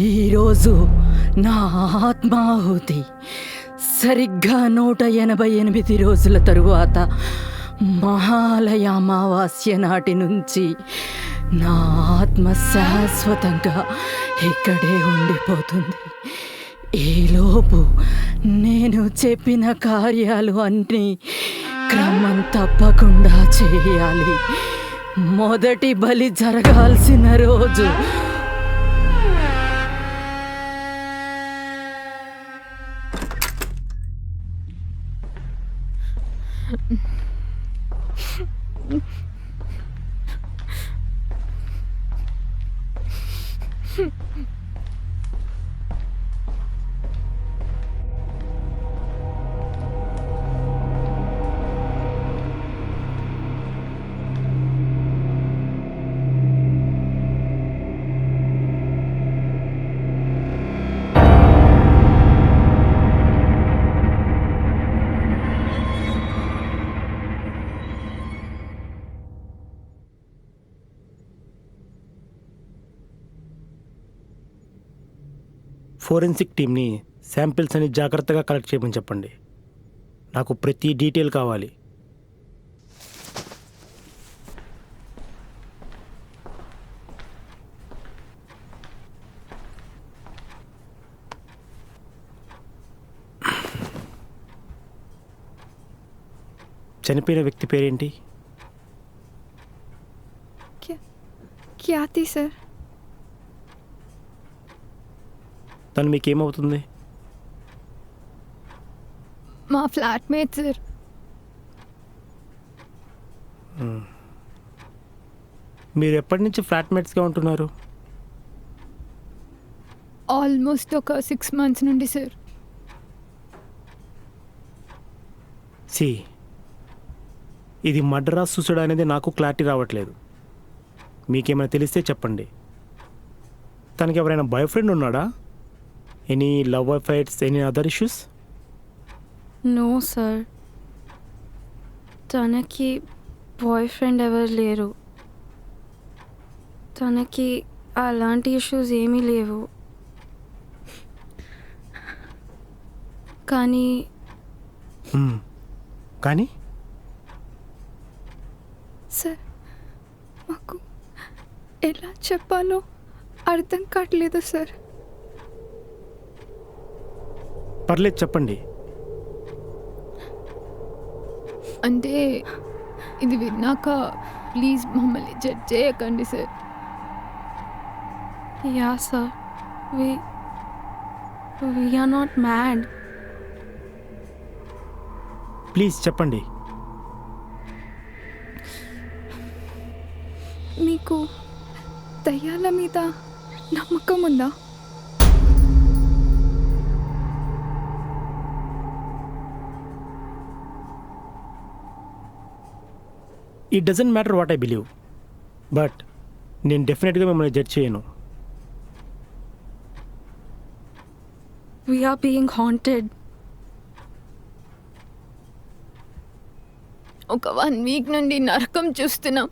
ఈరోజు నా ఆత్మాహుతి సరిగ్గా 188 రోజుల తరువాత మహాలయ అమావాస్య నాటి నుంచి నా ఆత్మ శాశ్వతంగా ఇక్కడే ఉండిపోతుంది. ఈలోపు నేను చెప్పిన కార్యాలు అన్నీ క్రమం తప్పకుండా చేయాలి. మొదటి బలి జరగాల్సిన రోజు ఫోరెన్సిక్ టీమ్ని శాంపిల్స్ అని జాగ్రత్తగా కలెక్ట్ చేయమని చెప్పండి. నాకు ప్రతి డీటెయిల్ కావాలి. చనిపోయిన వ్యక్తి పేరేంటి? ఖ్యాతి సార్. తను మీకేమవుతుంది? మా ఫ్లాట్మేట్ సార్. మీరు ఎప్పటి నుంచి ఫ్లాట్మేట్స్గా ఉంటున్నారు? ఆల్మోస్ట్ ఒక 6 months నుండి సార్. సి, ఇది మర్డరా సూసైడ్ అనేది నాకు క్లారిటీ రావట్లేదు. మీకేమైనా తెలిస్తే చెప్పండి. తనకి ఎవరైనా బాయ్ ఫ్రెండ్ ఉన్నాడా? Any love affairs, any other issues? No sir, తనకి బాయ్ ఫ్రెండ్ ఎవరు లేరు. తనకి అలాంటి ఇష్యూస్ ఏమీ లేవు. కానీ కానీ సార్, మాకు ఎలా చెప్పాలో అర్థం కావట్లేదు సార్. పర్లేదు చెప్పండి. అంటే ఇది విన్నాక ప్లీజ్ మమ్మల్ని జడ్జ్ చేయకండి sir. Yeah sir, we are not mad. Please చెప్పండి. మీకు దయ్యాల మీద నమ్మకం ఉందా? It doesn't matter what I believe, but నేను డెఫినెట్గా మిమ్మల్ని జడ్జ్ చేయను. We are being haunted. ఒక 1 week నుండి నరకం చూస్తున్నాం.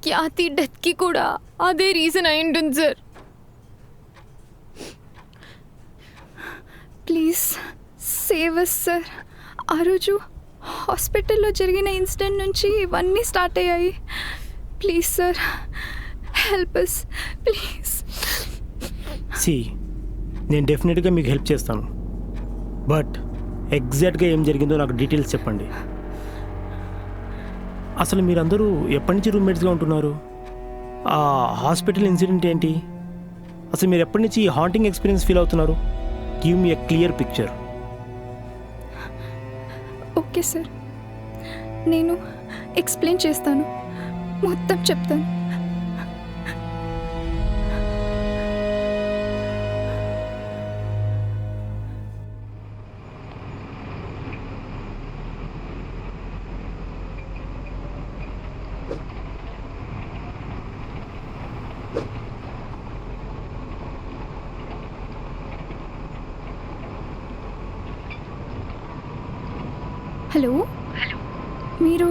ఖ్యాతి డెత్కి కూడా అదే రీజన్ అయి ఉంటుంది sir. Please save us sir. ఆ రోజు హాస్పిటల్లో జరిగిన ఇన్సిడెంట్ నుంచి ఇవన్నీ స్టార్ట్ అయ్యాయి. Please sir, help us please. See, నేను డెఫినెట్గా మీకు హెల్ప్ చేస్తాను, బట్ ఎగ్జాక్ట్గా ఏం జరిగిందో నాకు డీటెయిల్స్ చెప్పండి. అసలు మీరందరూ ఎప్పటి నుంచి రూమ్మేట్స్గా ఉంటున్నారు? ఆ హాస్పిటల్ ఇన్సిడెంట్ ఏంటి? అసలు మీరు ఎప్పటి నుంచి హాంటింగ్ ఎక్స్పీరియన్స్ ఫీల్ అవుతున్నారు? Give me a clear picture. Okay sir, నేను ఎక్స్ప్లెయిన్ చేస్తాను, మొత్తం చెప్తాను. హలో, మీరు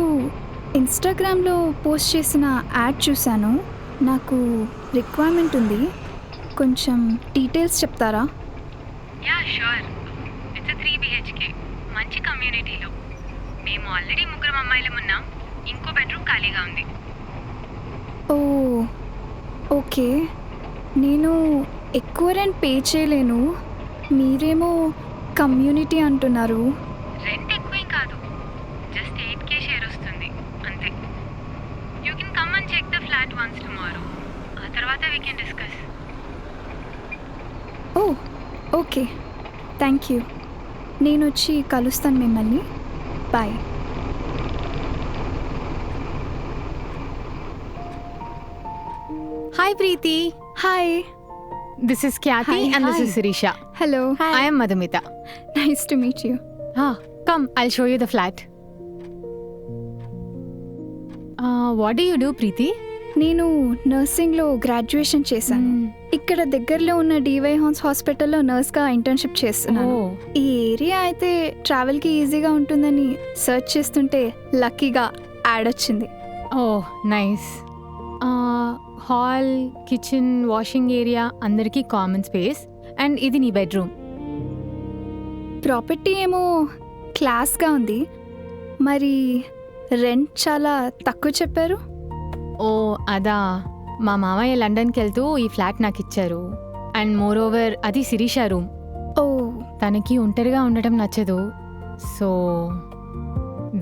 ఇన్స్టాగ్రామ్లో పోస్ట్ చేసిన యాడ్ చూశాను. నాకు రిక్వైర్మెంట్ ఉంది, కొంచెం డీటెయిల్స్ చెప్తారా? Yeah sure. ఇట్స్ 3 BHK, మంచి కమ్యూనిటీలో. మేము ఆల్రెడీ 3 అమ్మాయిలం ఉన్నాం, ఇంకో బెడ్రూమ్ ఖాళీగా ఉంది. ఓ ఓకే. నేను ఎక్కువ రెంట్ పే చేయలేను, మీరేమో కమ్యూనిటీ అంటున్నారు. రెంట్ ఎక్కువేం కాదు, జస్ట్ 8K షేర్ వస్తుంది అంతే. You can come and check the flat once tomorrow. ఆ తర్వాత we can discuss. Oh okay, thank you. నేను వచ్చి కలుస్తాను మిమ్మల్ని. Bye. Hi Preeti, hi. this is Khyati Hi, and this hi. is Sirisha. Hello. I am Madhumita. Nice to meet you. Come, I'll show you the flat. What do you do, Preeti? నేను నర్సింగ్లో graduation చేశాను. ఇక్కడ దగ్గరలో ఉన్న DY Hans హాస్పిటల్లో నర్స్గా internship చేస్తున్నాను. Oh. ఈ area అయితే ట్రావెల్కి ఈజీగా ఉంటుందని సర్చ్ చేస్తుంటే లక్కీగా యాడ్ వచ్చింది. Oh, nice. Hall, kitchen, washing area అందరికీ కామన్ స్పేస్. అండ్ ఇది నీ బెడ్రూమ్. ప్రాపర్టీ ఏమో క్లాస్గా ఉంది, మరి రెంట్ చాలా తక్కువ చెప్పారు. ఓ అదా, మా మామయ్య లండన్కి వెళ్తూ ఈ ఫ్లాట్ నాకు ఇచ్చారు. అండ్ మోర్ ఓవర్ అది శిరీష రూమ్. ఓ తనకి ఒంటరిగా ఉండటం నచ్చదు, సో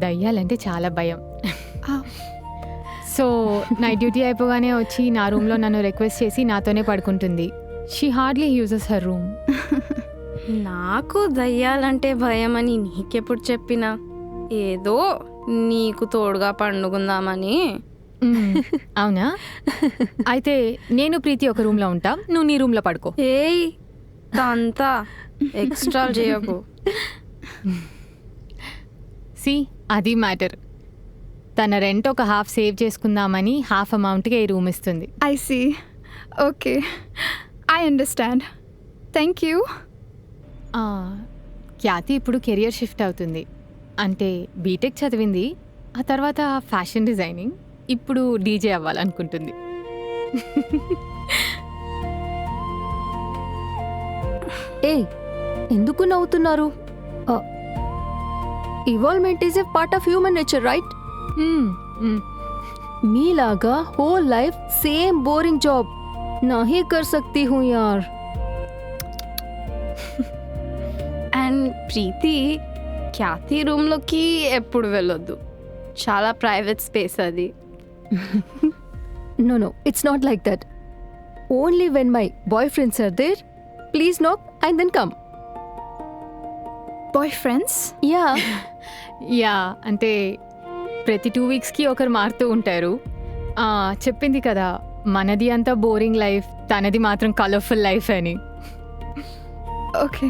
దయ్యాలంటే చాలా భయం. సో నైట్ డ్యూటీ అయిపోగానే వచ్చి నా రూమ్లో నన్ను రిక్వెస్ట్ చేసి నాతోనే పడుకుంటుంది. She hardly uses her room. నాకు దయ్యాలంటే భయం అని నీకెప్పుడు చెప్పినా? ఏదో నీకు తోడుగా పండుకుందామని. అవునా? అయితే నేను ప్రీతి ఒక రూమ్లో ఉంటాం, నువ్వు నీ రూమ్లో పడుకో. ఏయ్ అంతా ఎక్స్ట్రా చేయకు. సి అది మ్యాటర్. తన రెంట్ ఒక హాఫ్ సేవ్ చేసుకుందామని హాఫ్ అమౌంట్కి ఈ రూమ్ ఇస్తుంది. I see. Okay, I understand. Thank you. Khyati ఇప్పుడు కెరియర్ షిఫ్ట్ అవుతుంది. అంటే బీటెక్ చదివింది, ఆ తర్వాత ఫ్యాషన్ డిజైనింగ్, ఇప్పుడు డీజే అవ్వాలనుకుంటుంది. ఏ ఎందుకు నవ్వుతున్నారు? Evolvement is a part of human nature, right? మీలాగా whole life same boring job नहीं कर सकती हूँ यार. అండ్ ప్రీతి, ఖ్యాతి రూమ్లోకి ఎప్పుడు వెళ్ళొద్దు, చాలా ప్రైవేట్ స్పేస్ అది. No, it's not like that. Only when my boyfriends are there, please knock and then come. Boyfriends? Yeah. Yeah, అంటే ప్రతి 2 వీక్స్కి ఒకరు మారుతూ ఉంటారు. చెప్పింది కదా, మనది అంతా బోరింగ్ లైఫ్, తనది మాత్రం కలర్ఫుల్ లైఫ్ అని. ఓకే.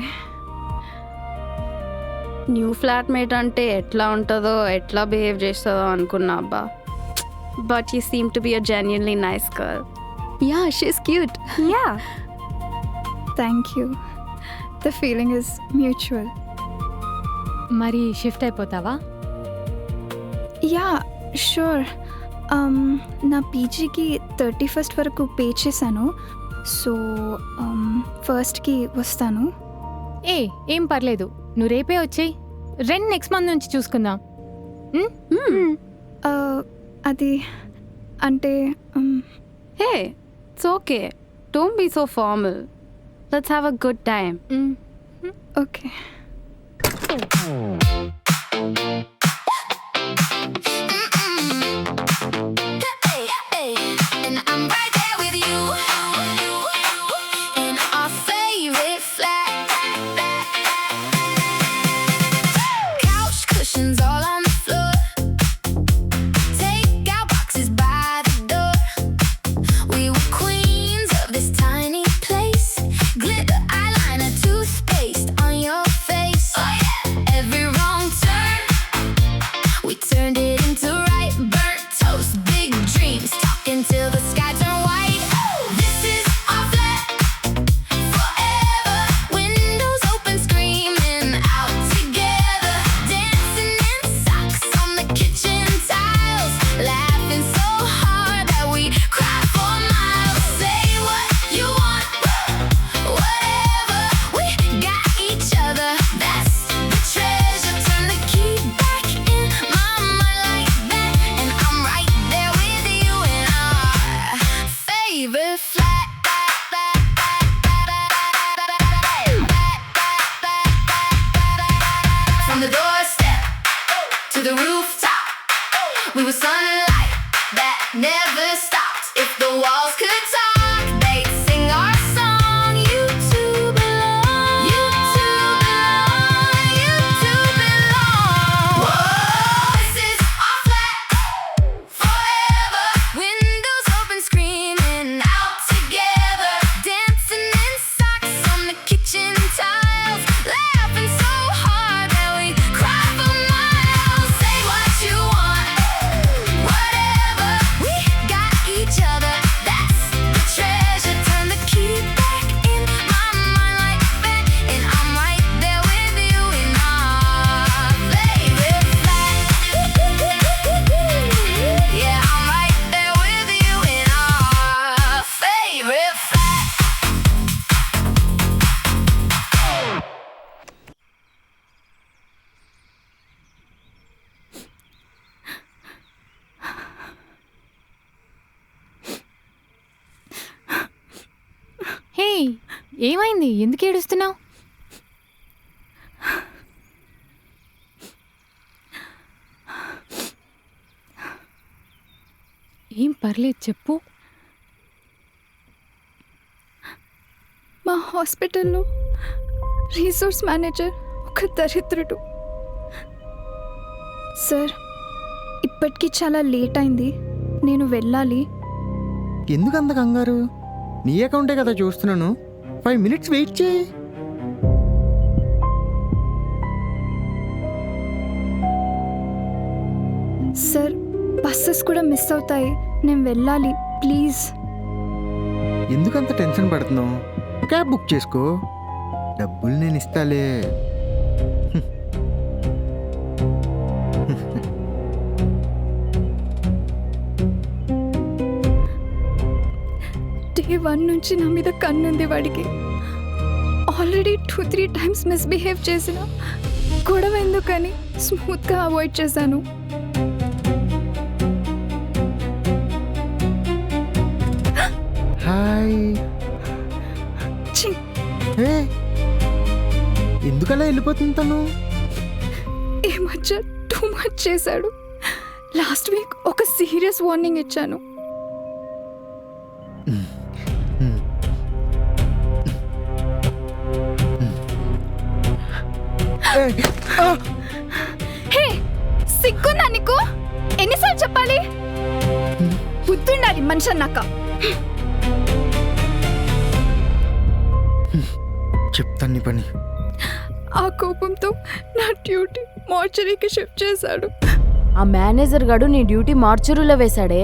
న్యూ ఫ్లాట్మేట్ అంటే ఎట్లా ఉంటుందో, ఎట్లా బిహేవ్ చేస్తుందో అనుకున్నా అబ్బా. But you seem to be a genuinely nice girl. Yeah, she's cute. Yeah. Thank you. The feeling is mutual. మరి షిఫ్ట్ అయిపోతావా? Yeah sure. నా పీజీకి 31st వరకు పే చేశాను, సో ఫస్ట్కి వస్తాను. ఏం పర్లేదు, నువ్వు రేపే వచ్చేయి. రెంట్ నెక్స్ట్ మంత్ నుంచి చూసుకుందాం. అది అంటే hey, it's okay, don't be so formal, let's have a good time. Okay. And I'm right there with you in our favorite flat. Couch cushions all on the floor. Take out boxes by the door. We were queens of this tiny place. Glitter eyeliner, toothpaste on your face. Every wrong that never stops. If the walls could talk, they'd sing our song. You two belong. You two belong. You two belong. Whoa. This is our flat forever. Windows open, screaming out together, dancing in socks on the kitchen tiles, laughing so hard that we cry for miles. Say what you want, whatever. We got each other. That's the treasure. Turn the key back in my mind like that, and I'm right there with you in our favorite flat. Yeah, I'm right there with you in our favorite flat. హే, ఏమైంది? ఎందుకు ఏడుస్తున్నావు? ఏం పర్లేదు, చెప్పు. మా హాస్పిటల్లో resource manager ఒక దరిద్రుడు. సార్, ఇప్పటికీ చాలా లేట్ అయింది, నేను వెళ్ళాలి. ఎందుకంత కంగారు? నీ అకౌంటే కదా చూస్తున్నాను. 5 minutes వెయిట్ చేయి. సార్, బస్సెస్ కూడా మిస్ అవుతాయి, నేను వెళ్ళాలి, ప్లీజ్. ఎందుకంత టెన్షన్ పడుతున్నావు? క్యాబ్ బుక్ చేసుకో, డబ్బులు నేను ఇస్తాలే. డే 1 నుంచి నా మీద కన్నుంది వాడికి. ఆల్రెడీ 2-3 times మిస్బిహేవ్ చేసిన, గొడవ ఎందుకని స్మూత్గా అవాయిడ్ చేశాను. హాయ్. ఛీ, హే, ఎందుకలా వెళ్ళిపోతుంది తను? ఈ మధ్య టూ మచ్ చేశాడు. లాస్ట్ వీక్ ఒక సీరియస్ వార్నింగ్ ఇచ్చాను. హే, సిగ్గుందా నీకు? ఎన్నిసార్లు చెప్పాలి? బుద్ధుండాలి మనిషి అన్నాక. చెప్తాను నీ పని. ఆ కోపంతో నా డ్యూటీ మార్చరీకి షిఫ్ట్ చేశాడు. ఆ మేనేజర్ గాడు నీ డ్యూటీ మార్చురీలో వేశాడే.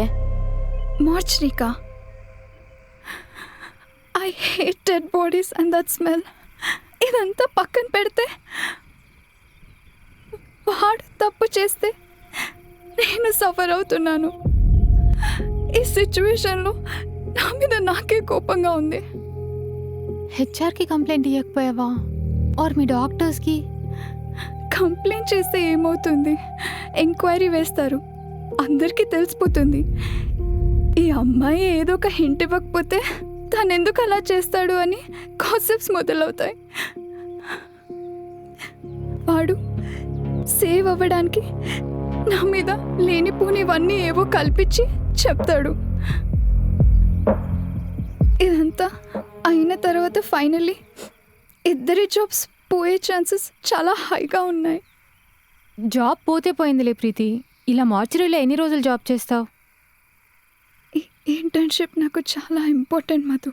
మార్చరీకా? I hate dead bodies and that smell. ఇదంతా పక్కన పెడితే, వాడు తప్పు చేస్తే నేను సఫర్ అవుతున్నాను. ఈ సిచ్యువేషన్లో నా మీద నాకే కోపంగా ఉంది. హెచ్ఆర్కి కంప్లైంట్ ఇవ్వకపోయావా? ఆర్ మీ డాక్టర్స్కి? కంప్లైంట్ చేస్తే ఏమవుతుంది? ఎంక్వైరీ వేస్తారు, అందరికీ తెలిసిపోతుంది. ఈ అమ్మాయి ఏదో ఒక హింట్ ఇవ్వకపోతే తను ఎందుకు అలా చేస్తాడు అని కాన్సెప్ట్స్ మొదలవుతాయి. వాడు సేవ్ అవ్వడానికి నా మీద లేనిపోనివన్నీ ఏవో కల్పించి చెప్తాడు. ఇదంతా అయిన తర్వాత ఫైనల్లీ ఇద్దరి జాబ్స్ పోయే ఛాన్సెస్ చాలా హైగా ఉన్నాయి. జాబ్ పోతే పోయిందిలే ప్రీతి. ఇలా మార్చురీలో ఎన్ని రోజులు జాబ్ చేస్తావు? ఈ ఇంటర్న్షిప్ నాకు చాలా ఇంపార్టెంట్ మధు.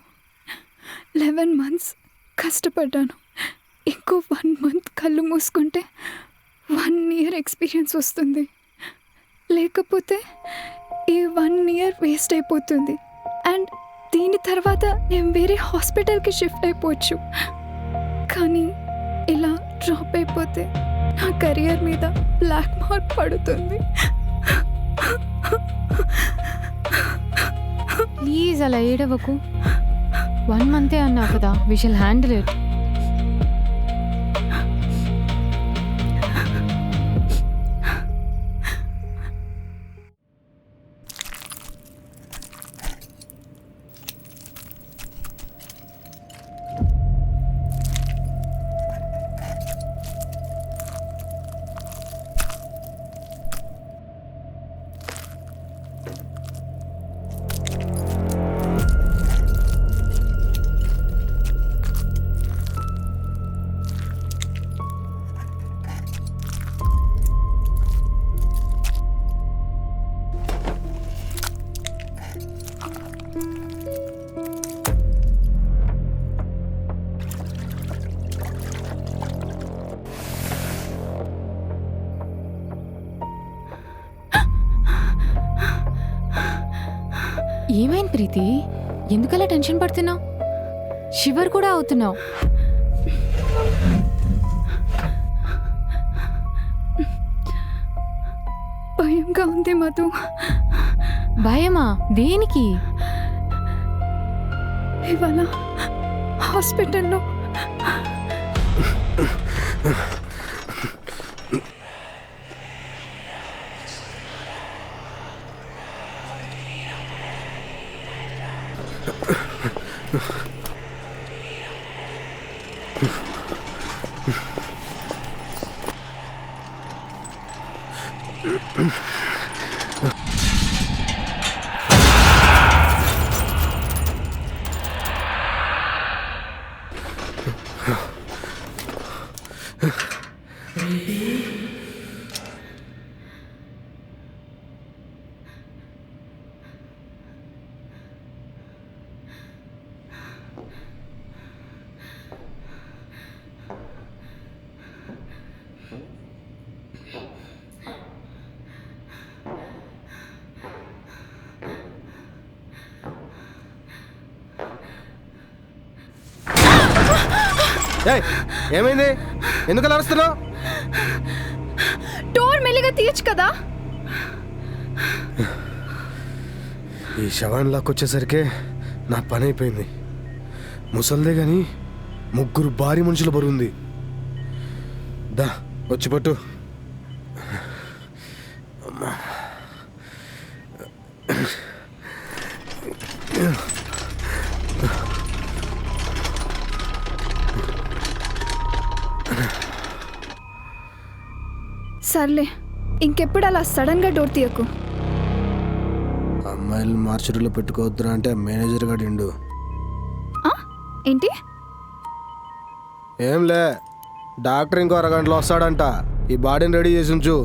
11 months కష్టపడ్డాను. ఇంకో 1 month కళ్ళు మూసుకుంటే 1 year ఎక్స్పీరియన్స్ వస్తుంది. లేకపోతే ఈ 1 year వేస్ట్ అయిపోతుంది. అండ్ దీని తర్వాత నేను వేరే హాస్పిటల్కి షిఫ్ట్ అయిపోవచ్చు. కానీ ఇలా డ్రాప్ అయిపోతే నా కెరియర్ మీద బ్లాక్ మార్క్ పడుతుంది. ప్లీజ్ అలా ఏడవకు. 1 month అన్నావు కదా, వి షల్ హ్యాండిల్ ఇట్. ఏమైంది ప్రీతి? ఎందుకలా టెన్షన్ పడుతున్నావు? షివర్ కూడా అవుతున్నావు. భయంగా ఉంది మధు. భయమా? దేనికి? ఇవాళ హాస్పిటల్లో ఏమైంది? ఎందుకు అలా అరుస్తున్నావు? డోర్ మెల్లిగా తీయచ్చు కదా. ఈ శవాన్ని లాక్కొచ్చేసరికి నా పని అయిపోయింది. ముసల్దే కానీ 3 భారీ మనుషుల బరువుంది. దా వచ్చి పట్టు. సర్లే, ఇంకెప్పుడు అలా సడన్గా డోర్ తీయకు. అమ్మాయిలు మార్చరీలో పెట్టుకోవద్దురా అంటే మేనేజర్ గారు ఇండు. ఏంటి? ఏంలే, డాక్టర్ ఇంకో అరగంటలో వస్తాడంట. ఈ బాడీని రెడీ చేసి ఉంచు.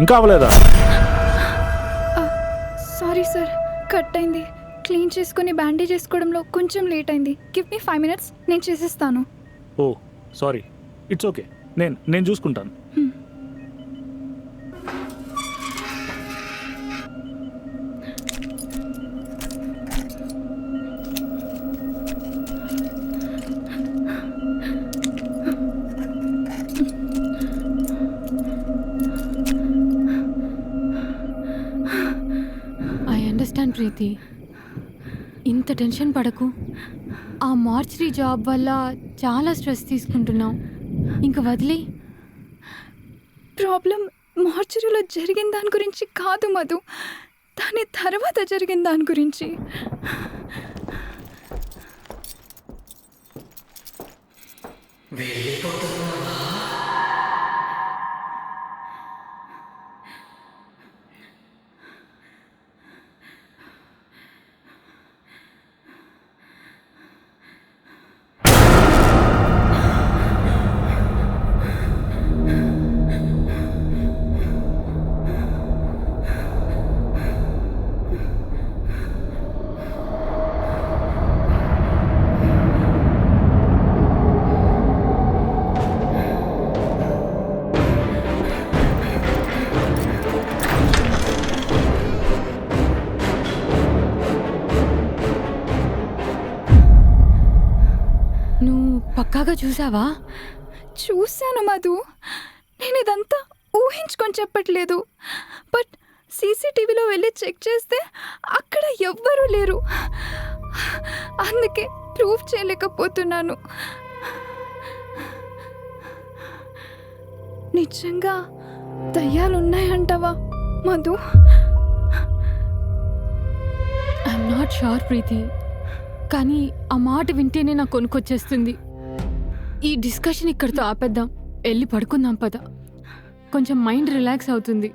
ఇంకా అవ్వలేదా? సారీ సార్, కట్ అయింది. క్లీన్ చేసుకొని బ్యాండేజ్ చేసుకోవడంలో కొంచెం లేట్ అయింది. గివ్ మీ 5 minutes, నేను చేసేస్తాను. ఓ సారీ, ఇట్స్ ఓకే. నేను చూసుకుంటాను. ప్రీతి, ఇంత టెన్షన్ పడకు. ఆ మార్చరీ జాబ్ వల్ల చాలా స్ట్రెస్ తీసుకుంటున్నావు. ఇంక వదిలే. ప్రాబ్లం మార్చరీలో జరిగిన దాని గురించి కాదు మధు, దాని తర్వాత జరిగిన దాని గురించి. పక్కాగా చూసావా? చూశాను మధు, నేను ఇదంతా ఊహించుకొని చెప్పట్లేదు. బట్ సీసీటీవీలో వెళ్ళి చెక్ చేస్తే అక్కడ ఎవ్వరూ లేరు. అందుకే ప్రూవ్ చేయలేకపోతున్నాను. నిజంగా దయ్యాలున్నాయంటావా మధు? ఐఎమ్ నాట్ షూర్ ప్రీతి, కానీ ఆ మాట వింటేనే నాకు కొనుక్కొచ్చేస్తుంది. ఈ డిస్కషన్ ఇక్కడితో ఆపేద్దాం, వెళ్ళి పడుకుందాం పద. కొంచెం మైండ్ రిలాక్స్ అవుతుంది.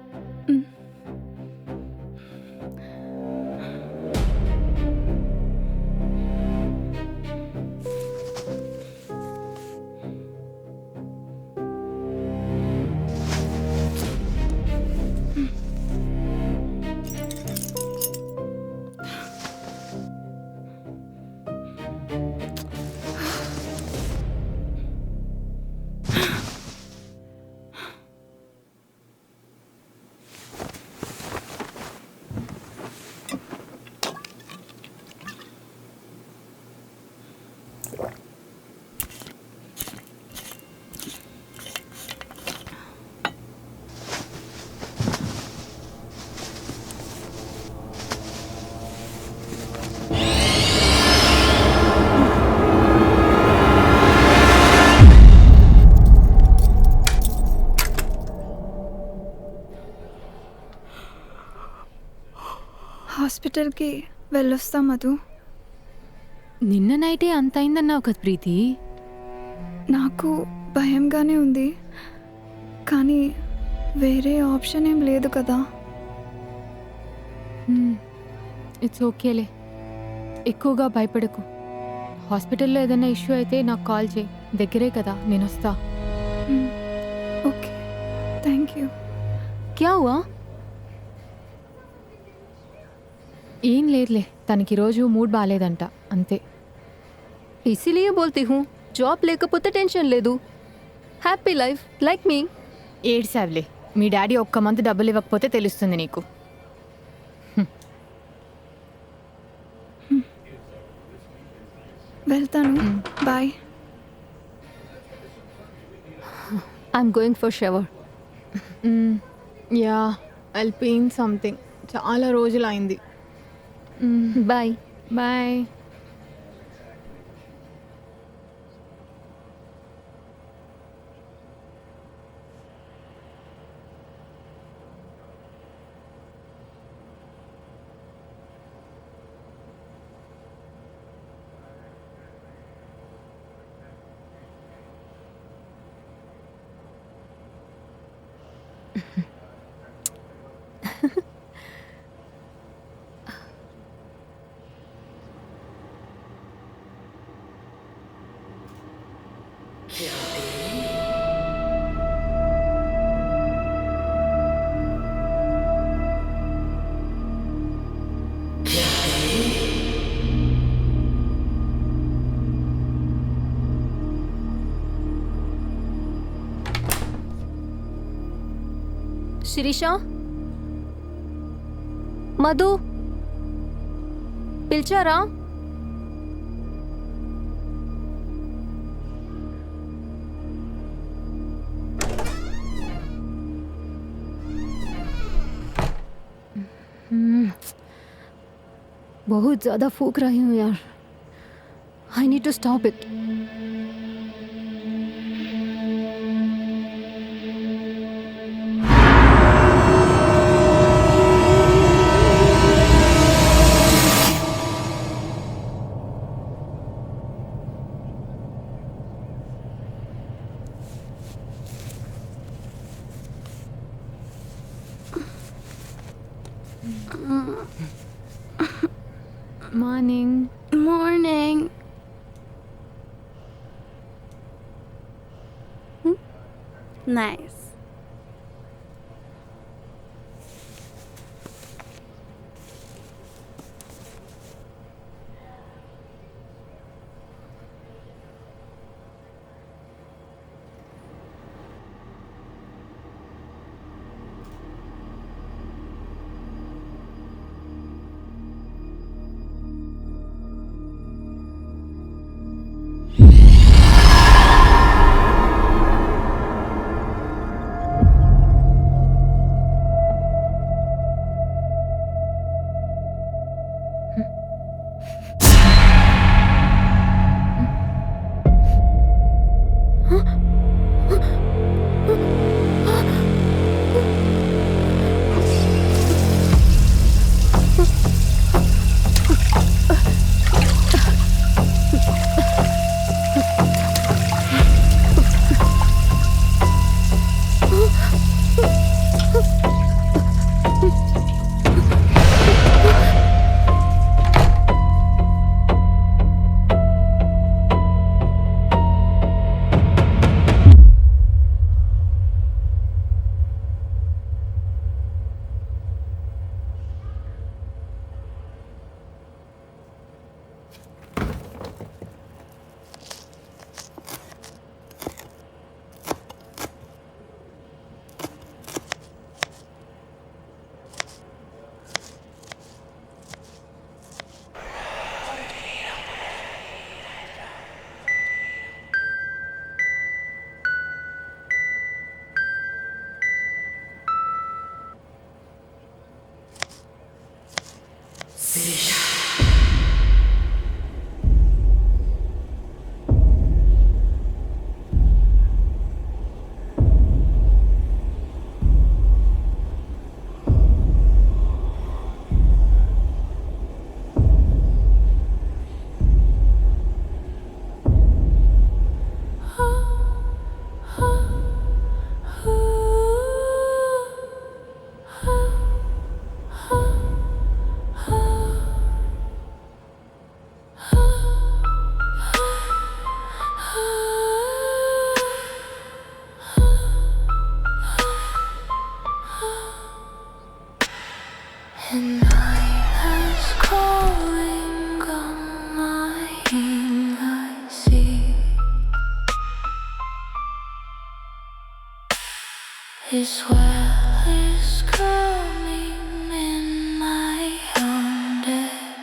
హాస్పిటల్కి వెళ్ళొస్తాం మధు. నిన్న నైటే అంత అయిందన్నావు కదా ప్రీతి. నాకు భయంగానే ఉంది, కానీ వేరే ఆప్షన్ ఏం లేదు కదా. ఇట్స్ ఓకేలే, ఎక్కువగా భయపడకు. హాస్పిటల్లో ఏదైనా ఇష్యూ అయితే నాకు కాల్ చేయి, దగ్గరే కదా, నేను వస్తా. Okay, thank you. क्या हुआ? ఏం లేదులే, తనకి ఈరోజు మూడ్ బాగాలేదంట, అంతే. इसीलिए बोलती हूँ, జాబ్ లేకపోతే టెన్షన్ లేదు. Happy life like me. ఏడ్సావులే, మీ డాడీ ఒక్క మంత్ డబ్బులు ఇవ్వకపోతే తెలుస్తుంది నీకు. వెళ్తాను, bye. I'm going for shower. Yeah, I'll paint something, చాలా రోజులు అయింది. బాయ్. బాయ్. శిరీష, మధు పిలిచారా? बहुत ज़्यादा फूक रही हूँ यार. I need to stop it. Morning. Morning. Nice. And I was calling on mine, I see His well is coming in my underneath,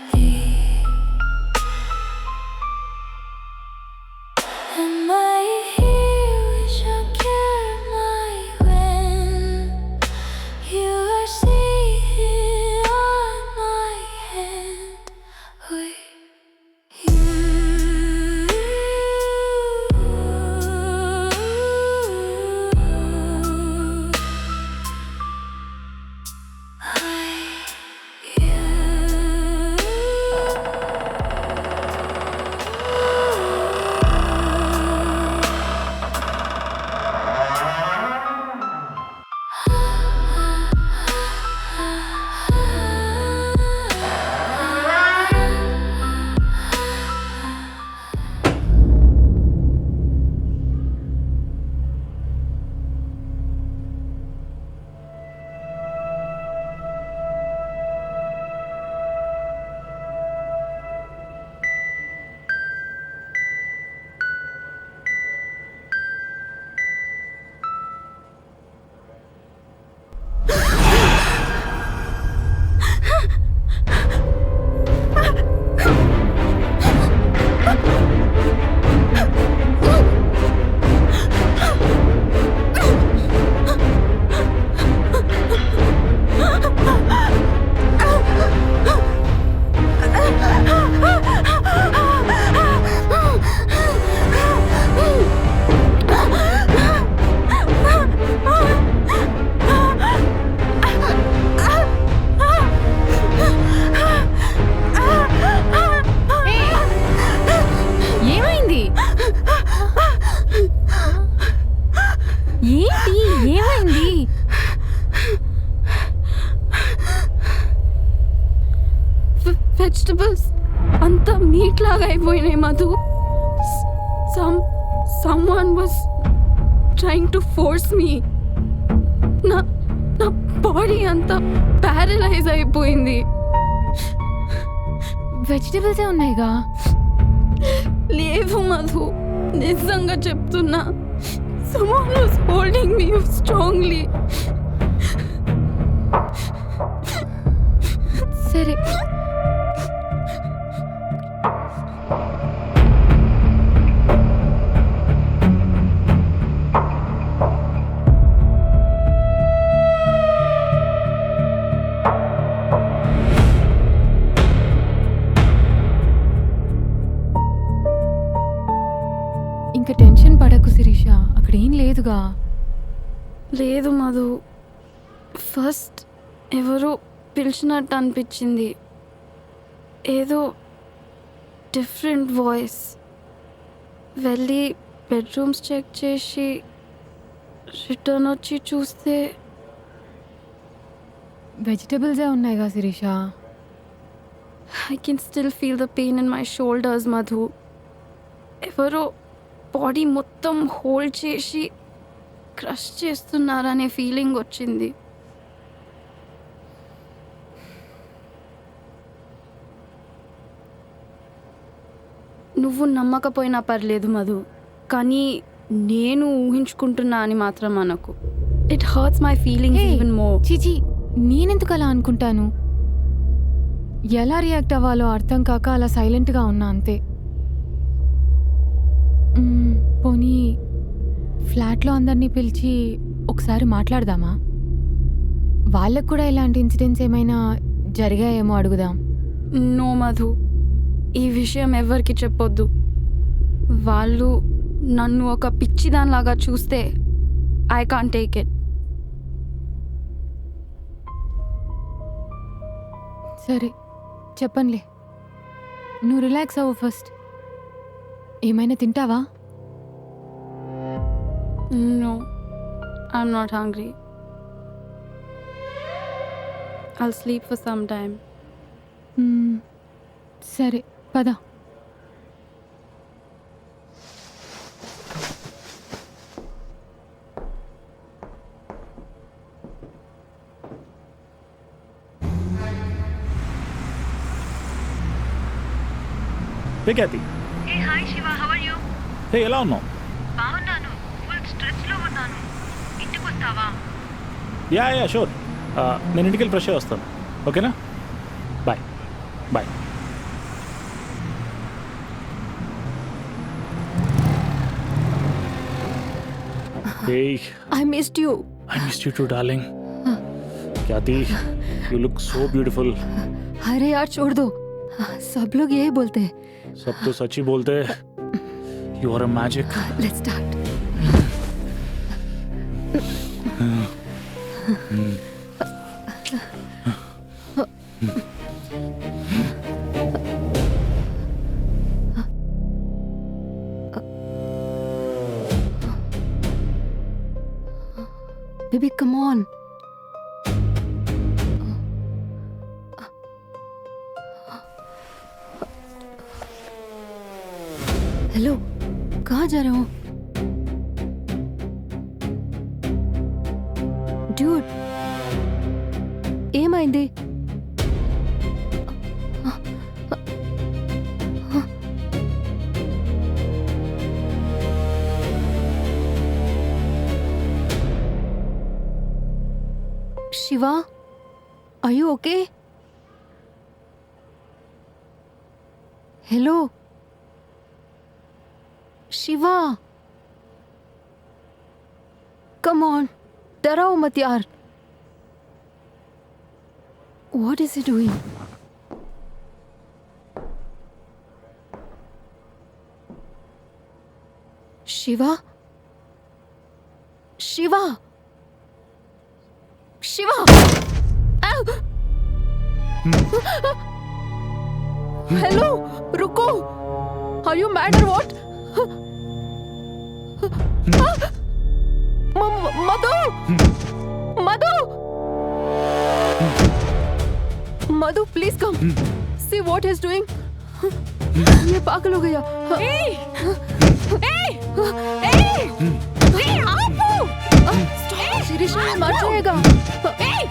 and my heel shall carry my wind. You are sitting on my hand with ఏమైంది? ఏంటి ఏమైంది? Vegetables అంతా meet లాగా అయిపోయినాయి Madhu. someone was trying to force me. నా body అంతా paralyse అయిపోయింది. వెజిటబుల్సే ఉన్నాయిగా. లేవు మధు, నిజంగా చెప్తున్నా. someone was holding me strongly. సరే ఇంకా టెన్షన్ పడకు శిరీష, అక్కడ ఏం లేదుగా. లేదు మధు, ఫస్ట్ ఎవరో పిలిచినట్టు అనిపించింది. ఏదో డిఫరెంట్ వాయిస్. వెళ్ళి బెడ్రూమ్స్ చెక్ చేసి రిటర్న్ వచ్చి చూస్తే వెజిటబుల్సే ఉన్నాయిగా Sirisha. I can still feel the pain in my shoulders Madhu. ఎవరో బాడీ మొత్తం హోల్డ్ చేసి క్రష్ చేస్తున్నారనే ఫీలింగ్ వచ్చింది. నువ్వు నమ్మకపోయినా పర్లేదు మధు, కానీ నేను ఊహించుకుంటున్నా అని మాత్రం అనకు. It hurts my feelings even more. చిచి, నేనెందుకు అలా అనుకుంటాను? ఎలా రియాక్ట్ అవ్వాలో అర్థం కాక అలా సైలెంట్గా ఉన్నా అంతే. పోనీ ఫ్లాట్లో అందరినీ పిలిచి ఒకసారి మాట్లాడదామా? వాళ్ళకు కూడా ఇలాంటి ఇన్సిడెంట్స్ ఏమైనా జరిగాయేమో అడుగుదాం. నో మధు, ఈ విషయం ఎవరికి చెప్పొద్దు. వాళ్ళు నన్ను ఒక పిచ్చిదానిలాగా చూస్తే ఐ కాంట్ టేక్ ఇట్. సరే చెప్పనులే, నువ్వు రిలాక్స్ అవ్వు ఫస్ట్. ఏమైనా తింటావా? No, I'm not hungry. I'll sleep for some time. సరే పద. హే ఖ్యాతి. ఏ hi Shiva, how are you? Hey ఎలా ఉన్నావు? బాగున్నాను, ఫుల్ స్ట్రెస్లో ఉన్నాను. ఇంటికి వస్తావా? Yeah sure. నేను ఇంటికి వెళ్ళి ఫ్రెష్ అయ్యి వస్తాను. ఓకేనా? Bye bye. Hey, I missed you. I missed you too, darling. ख्याति, you look so beautiful. अरे यार छोड़ दो, सब लोग यही बोलते हैं. सब तो सच ही बोलते हैं. You are a magic. Let's start. Baby, come on. Hello, कहाँ जा रहे हो? ड्यूड, ఏమైంది? Shiva, are you okay? Hello? Shiva, come on, डराओ मत यार. What is he doing? Shiva? Shiva? Shiva! Ow! Hello, रुको. Are you mad or what? Madhu! Madhu! Madhu, please come. See what he's doing. ये पागल हो गया. Hey! Hey! Hey! Hey! आपो! Stop! Shirish मर जाएगा. Hey!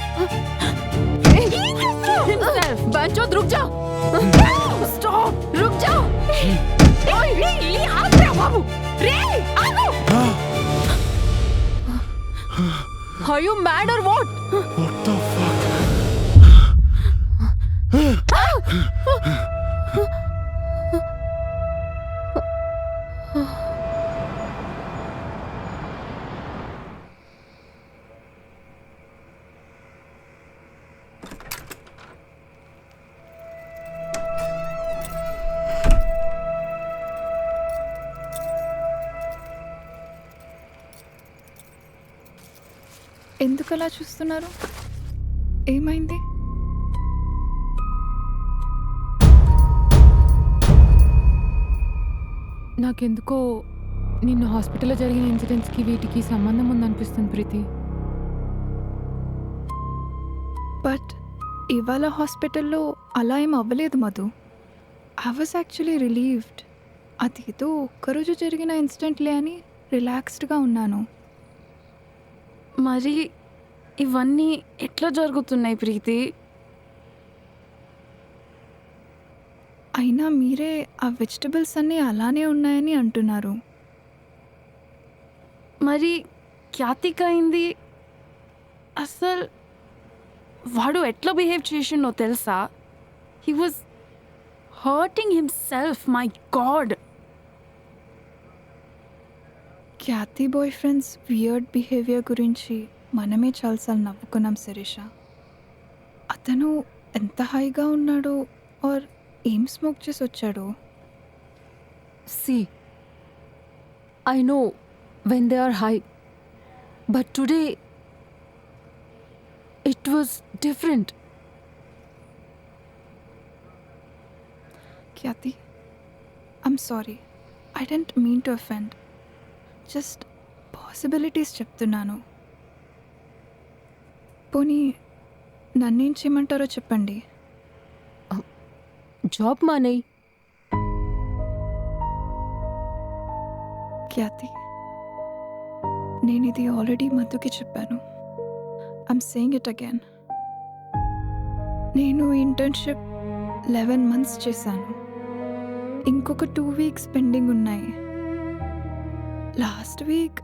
Himself. बंचो रुक जा. Stop! रुक जा. Hey! Lee आप रे बाबू. रे आगो. Are you mad or what? What the fuck? ఎందుకు అలా చూస్తున్నారు? ఏమైంది? నాకెందుకో నిన్న హాస్పిటల్లో జరిగిన ఇన్సిడెంట్స్కి వీటికి సంబంధం ఉందనిపిస్తుంది ప్రీతి. బట్ ఇవాళ హాస్పిటల్లో అలా ఏం అవ్వలేదు Madhu. I was actually relieved. అదేదో ఒక్కరోజు జరిగిన ఇన్సిడెంట్లే అని రిలాక్స్డ్గా ఉన్నాను. మరి ఇవన్నీ ఎట్లా జరుగుతున్నాయి ప్రీతి? అయినా మీరే ఆ వెజిటబుల్స్ అన్నీ అలానే ఉన్నాయని అంటున్నారు. మరి ఖ్యాతికి అయింది. అసలు వాడు ఎట్లా బిహేవ్ చేసిండో తెలుసా? He was hurting himself. My god. Khyati boyfriend's weird behaviour గురించి మనమే చాలాసార్లు నవ్వుకున్నాం శిరీష. అతను ఎంత హైగా ఉన్నాడో ఆర్ ఏం స్మోక్ చేసి వచ్చాడో. See, I know when they are high, but today it was different. Khyati, I'm sorry. I didn't mean to offend. Just possibilities చెప్తున్నాను. పోనీ నన్నేం చేయమంటారో చెప్పండి. జాబ్ మానేయ్. ఖ్యాతి, నేను ఇది ఆల్రెడీ మధుకి చెప్పాను. I'm saying it again. నేను ఇంటర్న్షిప్ 11 months చేశాను. ఇంకొక 2 weeks పెండింగ్ ఉన్నాయి. లాస్ట్ వీక్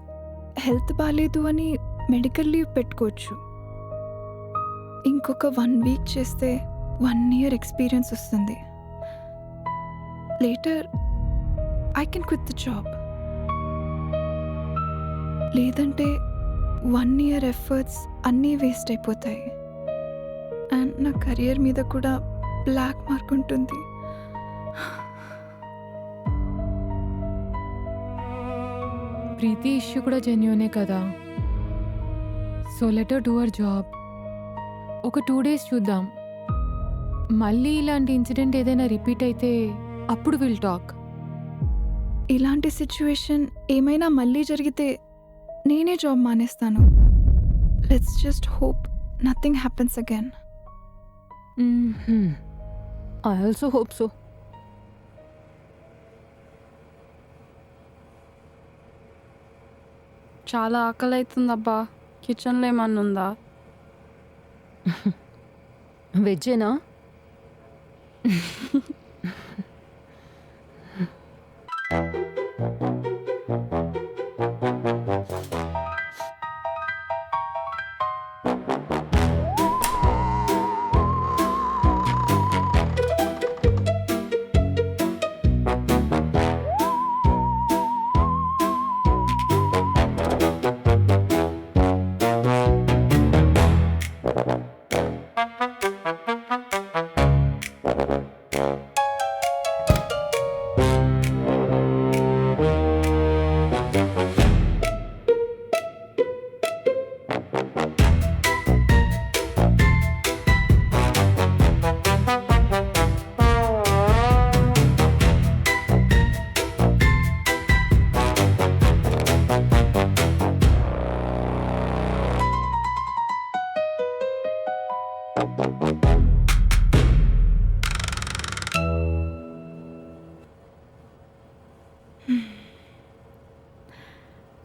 హెల్త్ బాగాలేదు అని మెడికల్ లీవ్ పెట్టుకోవచ్చు. ఇంకొక 1 week చేస్తే 1 year ఎక్స్పీరియన్స్ వస్తుంది. Later I can quit the job. లేదంటే 1 year ఎఫర్ట్స్ అన్నీ వేస్ట్ అయిపోతాయి. అండ్ నా కెరియర్ మీద కూడా బ్లాక్ మార్క్ ఉంటుంది. ప్రీతి ఇష్యూ కూడా జెన్యూనే కదా. So letter do our job. ఒక 2 days చూద్దాం. మళ్ళీ ఇలాంటి ఇన్సిడెంట్ ఏదైనా రిపీట్ అయితే అప్పుడు విల్ టాక్. ఇలాంటి సిచ్యువేషన్ ఏమైనా మళ్ళీ జరిగితే నేనే జాబ్ మానేస్తాను. Let's just hope nothing happens again. I also hope so. చాలా ఆకలి అవుతుందబ్బా. కిచెన్లో ఏమన్నా ఉందా? వెజ్జేనా?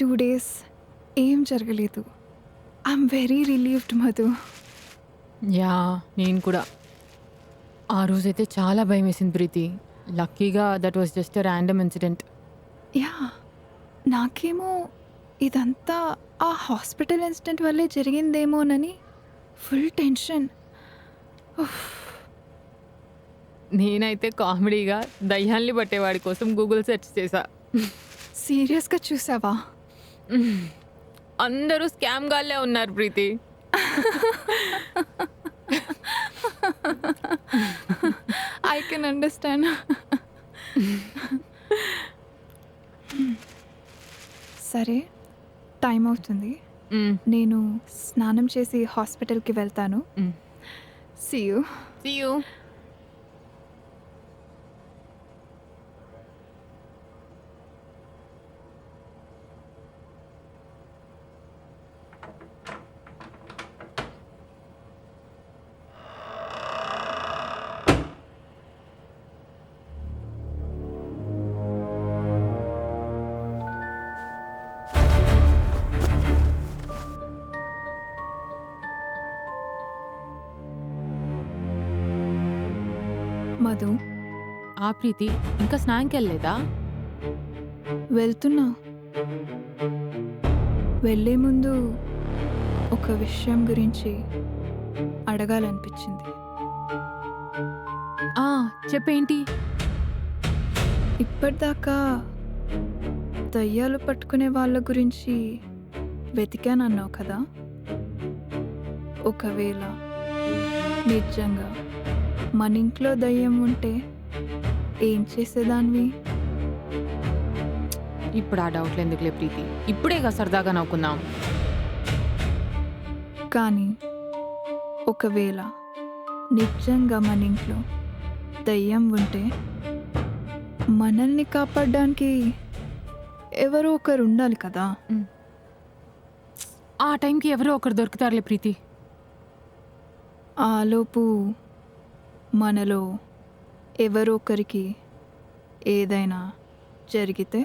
టూ డేస్ ఏం జరగలేదు. I'm very relieved Madhu. Yeah, నేను కూడా. ఆ రోజైతే చాలా భయం వేసింది ప్రీతి. లక్కీగా that was just a random incident. Yeah, నాకేమో ఇదంతా ఆ హాస్పిటల్ ఇన్సిడెంట్ వల్లే జరిగిందేమోనని ఫుల్ టెన్షన్. నేనైతే కామెడీగా దయ్యాల్ని పట్టేవాడి కోసం గూగుల్ సెర్చ్ చేశా. సీరియస్గా చూసావా? అందరూ స్కామ్ గాళ్ళే ఉన్నారు ప్రీతి. I can understand. సరే, టైం అవుతుంది. నేను స్నానం చేసి హాస్పిటల్కి వెళ్తాను. See you. See you. Madhu, ఆ ప్రీతి ఇంకా స్నానంకి వెళ్ళలేదా? వెళ్తున్నా. వెళ్ళే ముందు ఒక విషయం గురించి అడగాలనిపించింది. చెప్పేంటి? ఇప్పటిదాకా దయ్యాలు పట్టుకునే వాళ్ళ గురించి వెతికానన్నావు కదా. ఒకవేళ నిజంగా మన ఇంట్లో దయ్యం ఉంటే ఏం చేసేదానివి? ఇప్పుడు ఆ డౌట్లు ఎందుకులే ప్రీతి, ఇప్పుడేగా సరదాగా నవ్వుకుందాం. కానీ ఒకవేళ నిజంగా మన ఇంట్లో దయ్యం ఉంటే మనల్ని కాపాడడానికి ఎవరో ఒకరు ఉండాలి కదా. ఆ టైంకి ఎవరో ఒకరు దొరుకుతారులే ప్రీతి. ఆలోపు మనలో ఎవరో ఒకరికి ఏదైనా జరిగితే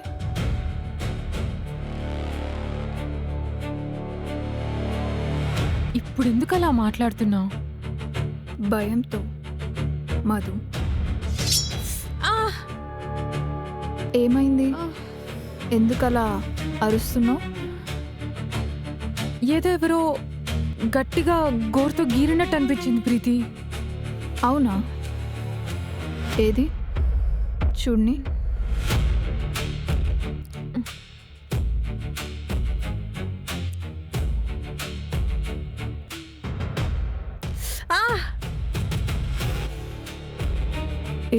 ఇప్పుడు ఎందుకు అలా మాట్లాడుతున్నావు? భయంతో మధు. ఏమైంది? ఎందుకలా అరుస్తున్నావు? ఏదో ఎవరో గట్టిగా గోరుతో గీరినట్టు అనిపించింది ప్రీతి. అవునా? ఏది చూడ్ని.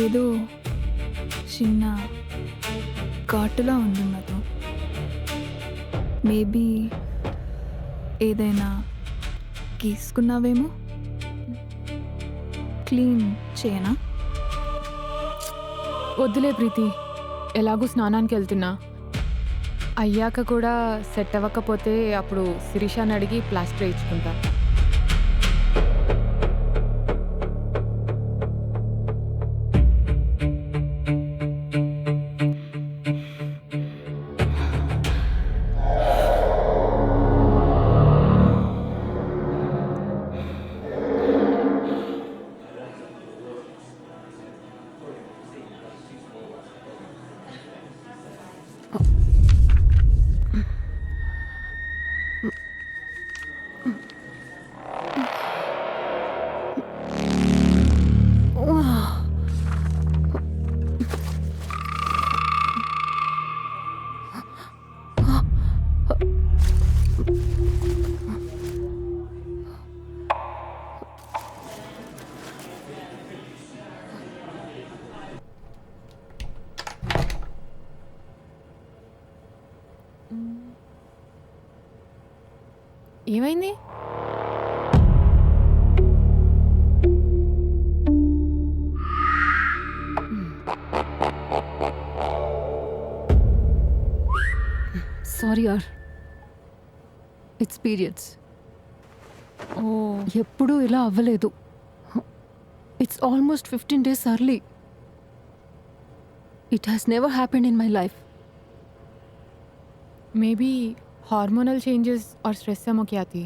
ఏదో చిన్న ఘాటులా ఉంది మధు. మేబీ ఏదైనా గీసుకున్నావేమో. క్లీన్ చేయనా? వద్దులే ప్రీతి, ఎలాగూ స్నానానికి వెళ్తున్నా. అయ్యాక కూడా సెట్ అవ్వకపోతే అప్పుడు శిరీషాని అడిగి ప్లాస్టర్ వేయించుకుంటా. ఏమైంది? సారీ యార్, ఇట్స్ పీరియడ్స్. ఓ, ఎప్పుడూ ఇలా అవ్వలేదు. It's almost 15 days early. It has never happened in my life. Maybe hormonal changes or stress ఏమో ఖ్యాతి.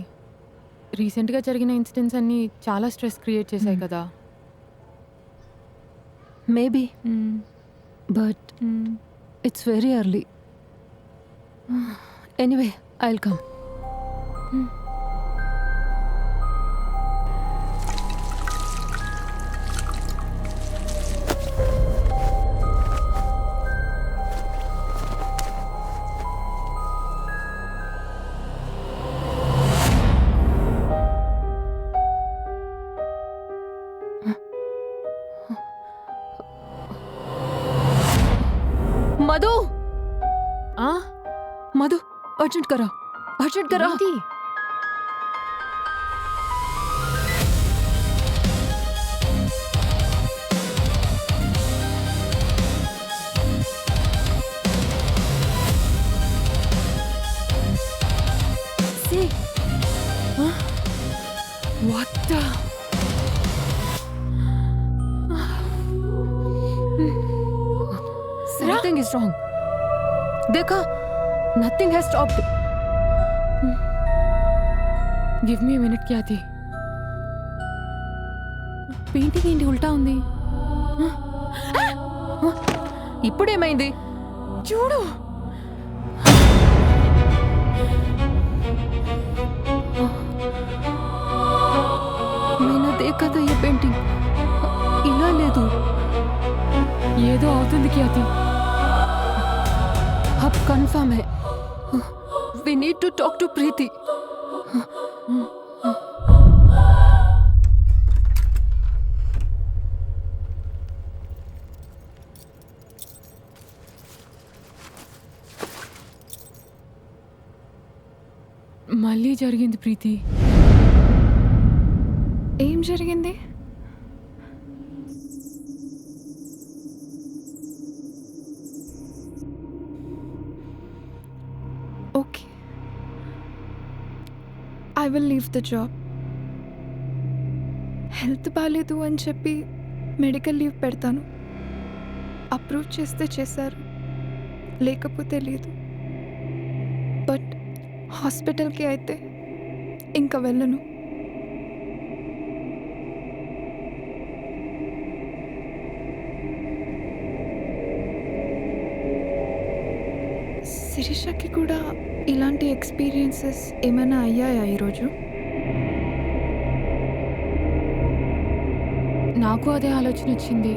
రీసెంట్గా జరిగిన ఇన్సిడెంట్స్ అన్నీ చాలా స్ట్రెస్ క్రియేట్ చేశాయి కదా. Maybe, but it's very early. Anyway, I will come. Madhu, Madhu, urgent करा, अर्जेंट करा. See, what the? Something is wrong. देखा, nothing has stopped. Give me minute Khyati. Painting ఏంటి ఉల్టా ఉంది? ఇప్పుడేమైంది? చూడు. मैंने देखा था ये पेंटिंग, ఇలా లేదు. ఏదో అవుతుంది ఖ్యాతి. अब कंफर्म है. We need to talk to Preeti. జరిగింది ప్రీతి? ఏం జరిగింది? Okay, I will leave the job. Health బాగాలేదు అని చెప్పి మెడికల్ లీవ్ పెడతాను. అప్రూవ్ చేస్తే చేశారు, లేకపోతే లేదు. బట్ హాస్పిటల్కి అయితే ఇంకా వెళ్ళను. శిరీషకి కూడా ఇలాంటి ఎక్స్పీరియన్సెస్ ఏమైనా అయ్యాయా ఈరోజు? నాకు అదే ఆలోచన వచ్చింది.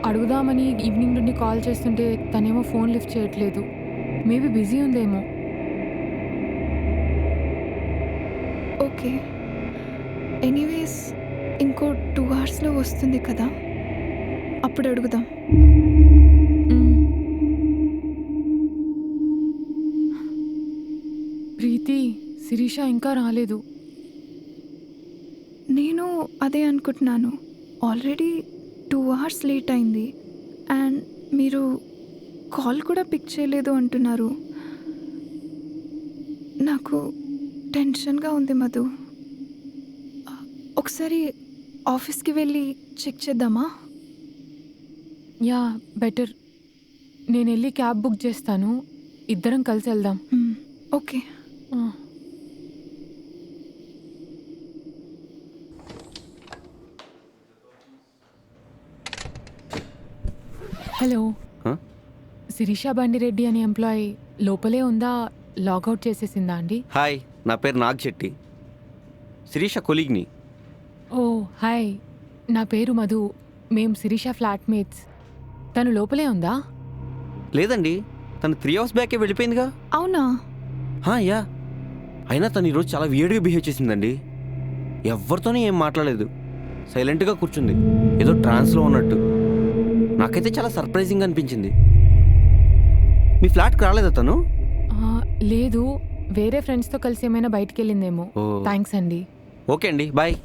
అడుగుదామని ఈవినింగ్ నుండి కాల్ చేస్తుంటే తనేమో ఫోన్ లిఫ్ట్ చేయట్లేదు. మేబీ బిజీ ఉందేమో. ఓకే, ఎనీవేస్ ఇంకో 2 అవర్స్లో వస్తుంది కదా, అప్పుడు అడుగుదాం. ప్రీతి, శిరీష ఇంకా రాలేదు. నేను అదే అనుకుంటున్నాను. ఆల్రెడీ 2 అవర్స్ లేట్ అయింది అండ్ మీరు కాల్ కూడా పిక్ చేయలేదు అంటున్నారు. నాకు టెన్షన్గా ఉంది మధు. ఒకసారి ఆఫీస్కి వెళ్ళి చెక్ చేద్దామా? Yeah, better. నేను వెళ్ళి క్యాబ్ బుక్ చేస్తాను, ఇద్దరం కలిసి వెళ్దాం. ఓకే. హలో, శిరీష బండిరెడ్డి అనే ఎంప్లాయీ లోపలే ఉందా, లాగౌట్ చేసేసిందా అండి? హాయ్, నా పేరు నాగ్ శెట్టి, శిరీష కొలీగ్ని. ఓ హాయ్, నా పేరు మధు. మేము శిరీష ఫ్లాట్మేట్స్. తను లోపలే ఉందా? లేదండి, తను 3 అవర్స్ బ్యాకే వెళ్ళిపోయిందిగా. అవునా? యా, అయినా తను ఈరోజు చాలా వియర్డ్గా బిహేవ్ చేసిందండి. ఎవరితోనే ఏం మాట్లాడలేదు, సైలెంట్గా కూర్చుంది, ఏదో ట్రాన్స్లో ఉన్నట్టు. నాకైతే చాలా సర్ప్రైజింగ్ అనిపించింది. మీ ఫ్లాట్కి రాలేదా తను? లేదు, వేరే ఫ్రెండ్స్తో కలిసి ఏమైనా బయటికి వెళ్ళిందేమో. థ్యాంక్స్ అండి. ఓకే అండి, బాయ్.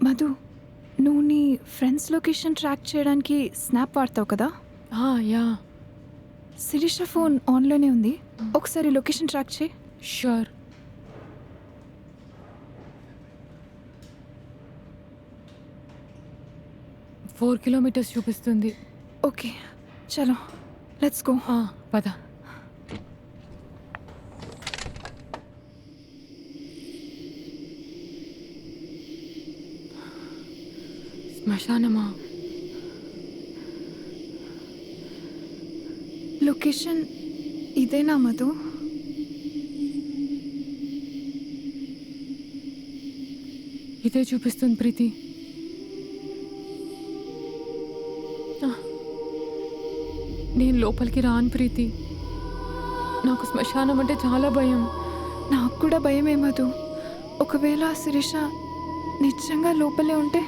మధు, నువ్వు నీ ఫ్రెండ్స్ లొకేషన్ ట్రాక్ చేయడానికి స్నాప్ వాడతావు కదా? యా. శిరీష ఫోన్ ఆన్లోనే ఉంది, ఒకసారి లొకేషన్ ట్రాక్ చేయి. షూర్. ఫోర్ కిలోమీటర్స్ చూపిస్తుంది. ఓకే, చలో లెట్స్ గో. పద. శ్మశానమా? లొకేషన్ ఇదేనా మధు? ఇదే చూపిస్తుంది ప్రీతి. నేను లోపలికి రాను ప్రీతి, నాకు శ్మశానం అంటే చాలా భయం. నాకు కూడా భయమే మధు. ఒకవేళ శిరీష నిజంగా లోపలే ఉంటే?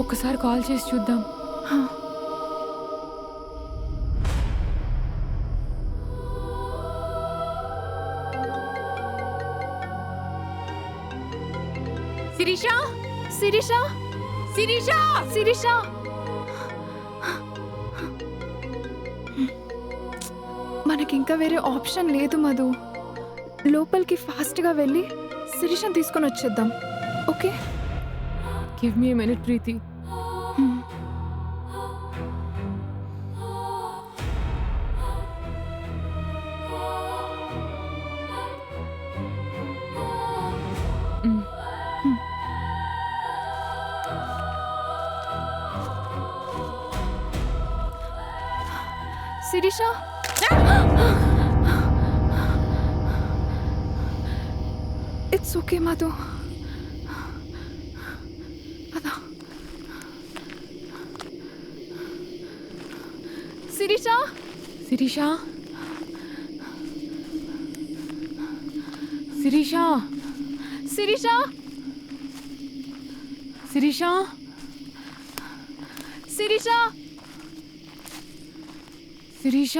ఒకసారి కాల్ చేసి చూద్దాం. శిరీష, శిరీష, శిరీష, శిరీష. మనకింకా వేరే ఆప్షన్ లేదు మధు. లోపలికి ఫాస్ట్గా వెళ్ళి శిరీషను తీసుకొని వచ్చేద్దాం. Okay, give me a minute Preethi. Sirisha, it's okay Madhu. Sirisha, Sirisha, Sirisha, Sirisha, Sirisha, Sirisha, Sirisha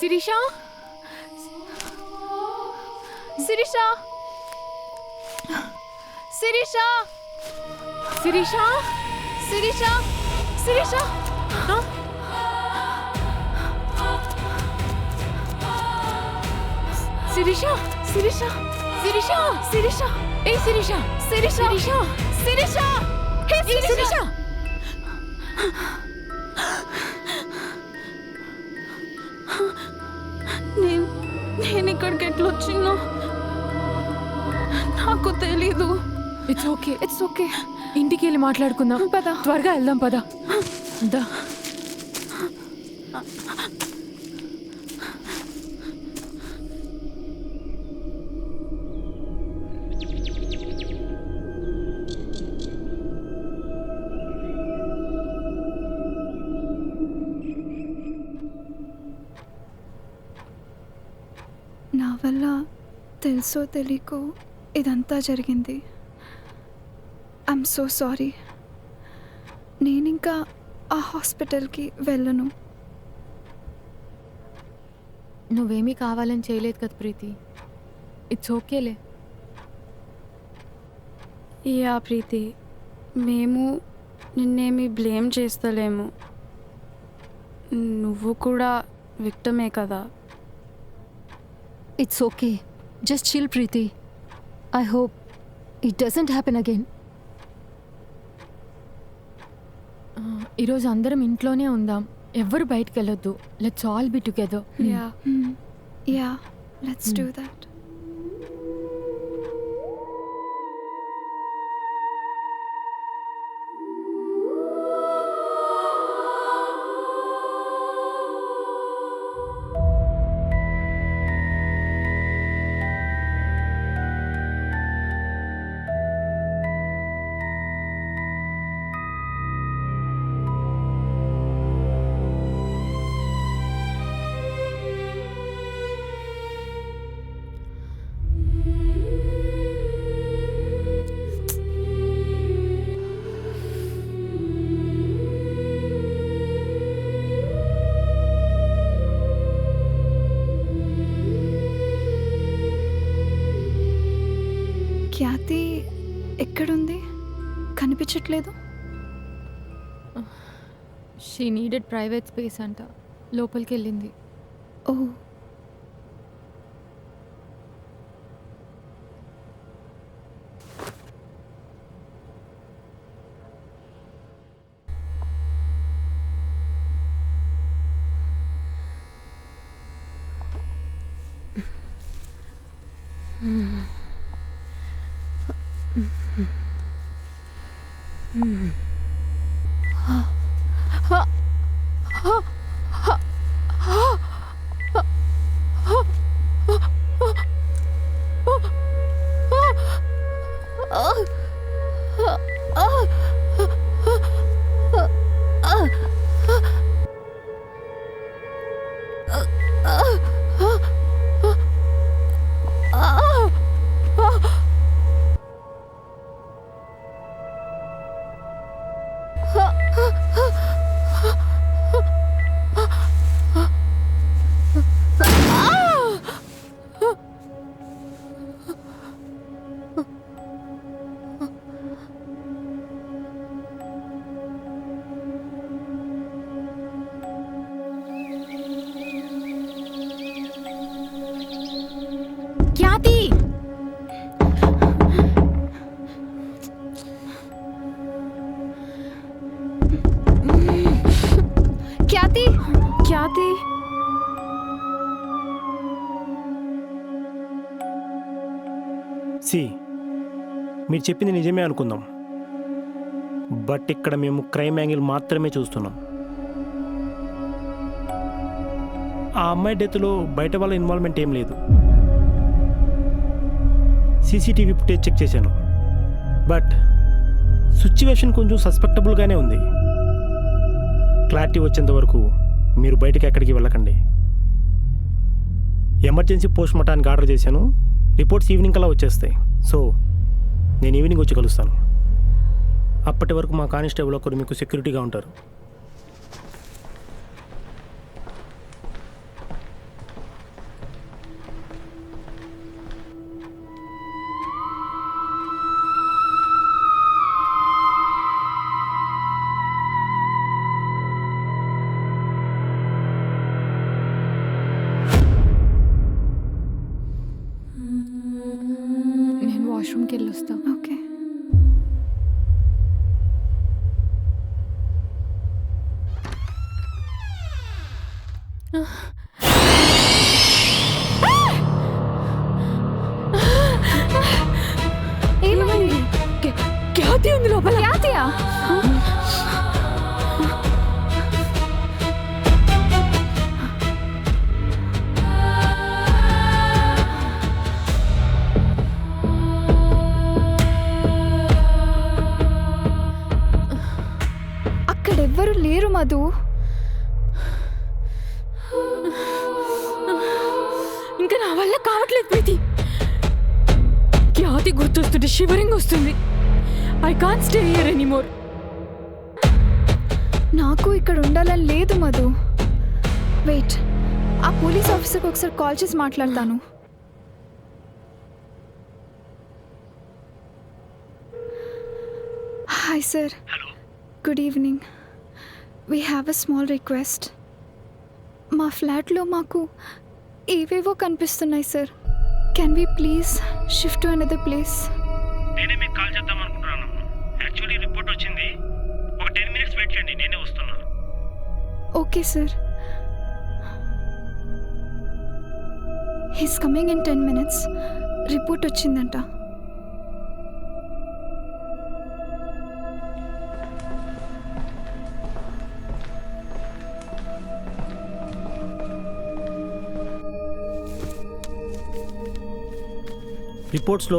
Sirisha Sirisha Sirisha Sirisha Sirisha Sirisha Sirisha Sirisha Sirisha Sirisha ఏ శిరీష శిరీష శిరీష శిరీష హే శిరీష నేను ఇక్కడికి ఎట్లా వచ్చినా నాకు తెలీదు. ఇట్స్ ఓకే ఇంటికి వెళ్ళి మాట్లాడుకుందాం పద త్వరగా వెళ్దాం పద దా నా వల్ల తెలుసో తెలియకో ఇదంతా జరిగింది. I'm so sorry. నేనింకా ఆ హాస్పిటల్కి వెళ్ళను. నువ్వేమీ కావాలని చేయలేదు కదా ప్రీతి. ఇట్స్ ఓకేలే. యా ప్రీతి, మేము నిన్నేమి బ్లేమ్ చేస్తలేము. నువ్వు కూడా విక్టమే కదా. It's okay. Just chill, Preeti. I hope it doesn't happen again. ఈరోజు అందరం ఇంట్లోనే ఉందాం, ఎవ్వరు బయటకు వెళ్ళొద్దు. Let's all be together. Yeah let's do that. Khyati ఎక్కడుంది? కనిపించట్లేదు. షీ నీడెడ్ ప్రైవేట్ స్పేస్ అంట, లోపలికి వెళ్ళింది. ఓ ఖ్యాతి ఖ్యాతి ఖ్యాతి సి మీరు చెప్పింది నిజమే అనుకుందాం, బట్ ఇక్కడ మేము క్రైమ్ యాంగిల్ మాత్రమే చూస్తున్నాం. ఆ అమ్మాయి డెత్లో బయట వాళ్ళ ఇన్వాల్వ్మెంట్ ఏం లేదు. సీసీటీవీ ఫుటేజ్ చెక్ చేశాను, బట్ సిచ్యువేషన్ కొంచెం సస్పెక్టబుల్గానే ఉంది. క్లారిటీ వచ్చేంత వరకు మీరు బయటకి ఎక్కడికి వెళ్ళకండి. ఎమర్జెన్సీ పోస్ట్ మార్టానికి ఆర్డర్ చేశాను, రిపోర్ట్స్ ఈవినింగ్ కల్లా వచ్చేస్తాయి. సో నేను ఈవినింగ్ వచ్చి కలుస్తాను. అప్పటి వరకు మా కానిస్టేబుల్ ఒకరు మీకు సెక్యూరిటీగా ఉంటారు. ఏమైంది? ఖ్యాతి ఉంది లోపల. ఖ్యాతియా? అక్కడెవ్వరు లేరు మధు. ఇంకా నా వల్ల కావట్లేదు ప్రీతి. ఖ్యాతి గుర్తొస్తుంటే షివరింగ్ వస్తుంది. I can't stay here anymore. నాకు ఇక్కడ ఉండాలని లేదు మధు. వెయిట్, ఆ పోలీస్ ఆఫీసర్కి ఒకసారి కాల్ చేసి మాట్లాడతాను. Hi sir. Good evening. We have a small request. మా ఫ్లాట్లో మాకు ఏవేవో కనిపిస్తున్నాయి sir. Can we please shift to another place? నేనే మీకు కాల్ చేద్దాం అనుకుంటున్నాను. యాక్చువల్లీ రిపోర్ట్ వచ్చింది. ఒక 10 minutes వెయిట్ చేయండి, నేనే వస్తున్నాను. Okay sir. He's coming in 10 minutes. Report వచ్చిందంట. రిపోర్ట్స్లో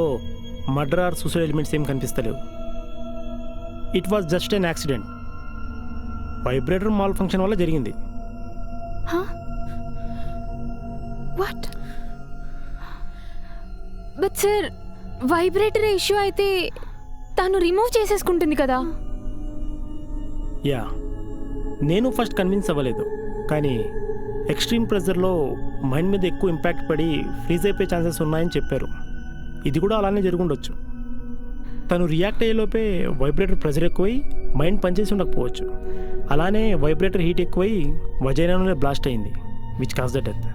మర్డర్ ఆర్ సూసైడ్ ఎలిమెంట్స్ ఏం కనిపిస్తలేవు. It was just an accident. Vibrator malfunction వల్ల జరిగింది. What? But sir, vibrator issue అయితే తను రిమూవ్ చేసేసుకుంటుంది కదా. యా, నేను ఫస్ట్ కన్విన్స్ అవ్వలేదు. కానీ ఎక్స్ట్రీమ్ ప్రెజర్లో మైండ్ మీద ఎక్కువ ఇంపాక్ట్ పడి ఫ్రీజ్ అయిపోయే ఛాన్సెస్ ఉన్నాయని చెప్పారు. ఇది కూడా అలానే జరుగుండొచ్చు. తను రియాక్ట్ అయ్యేలోపే వైబ్రేటర్ ప్రెజర్ ఎక్కువై మైండ్ పనిచేసి ఉండకపోవచ్చు. అలానే వైబ్రేటర్ హీట్ ఎక్కువై వజైనాలోనే బ్లాస్ట్ అయింది, which cause the death.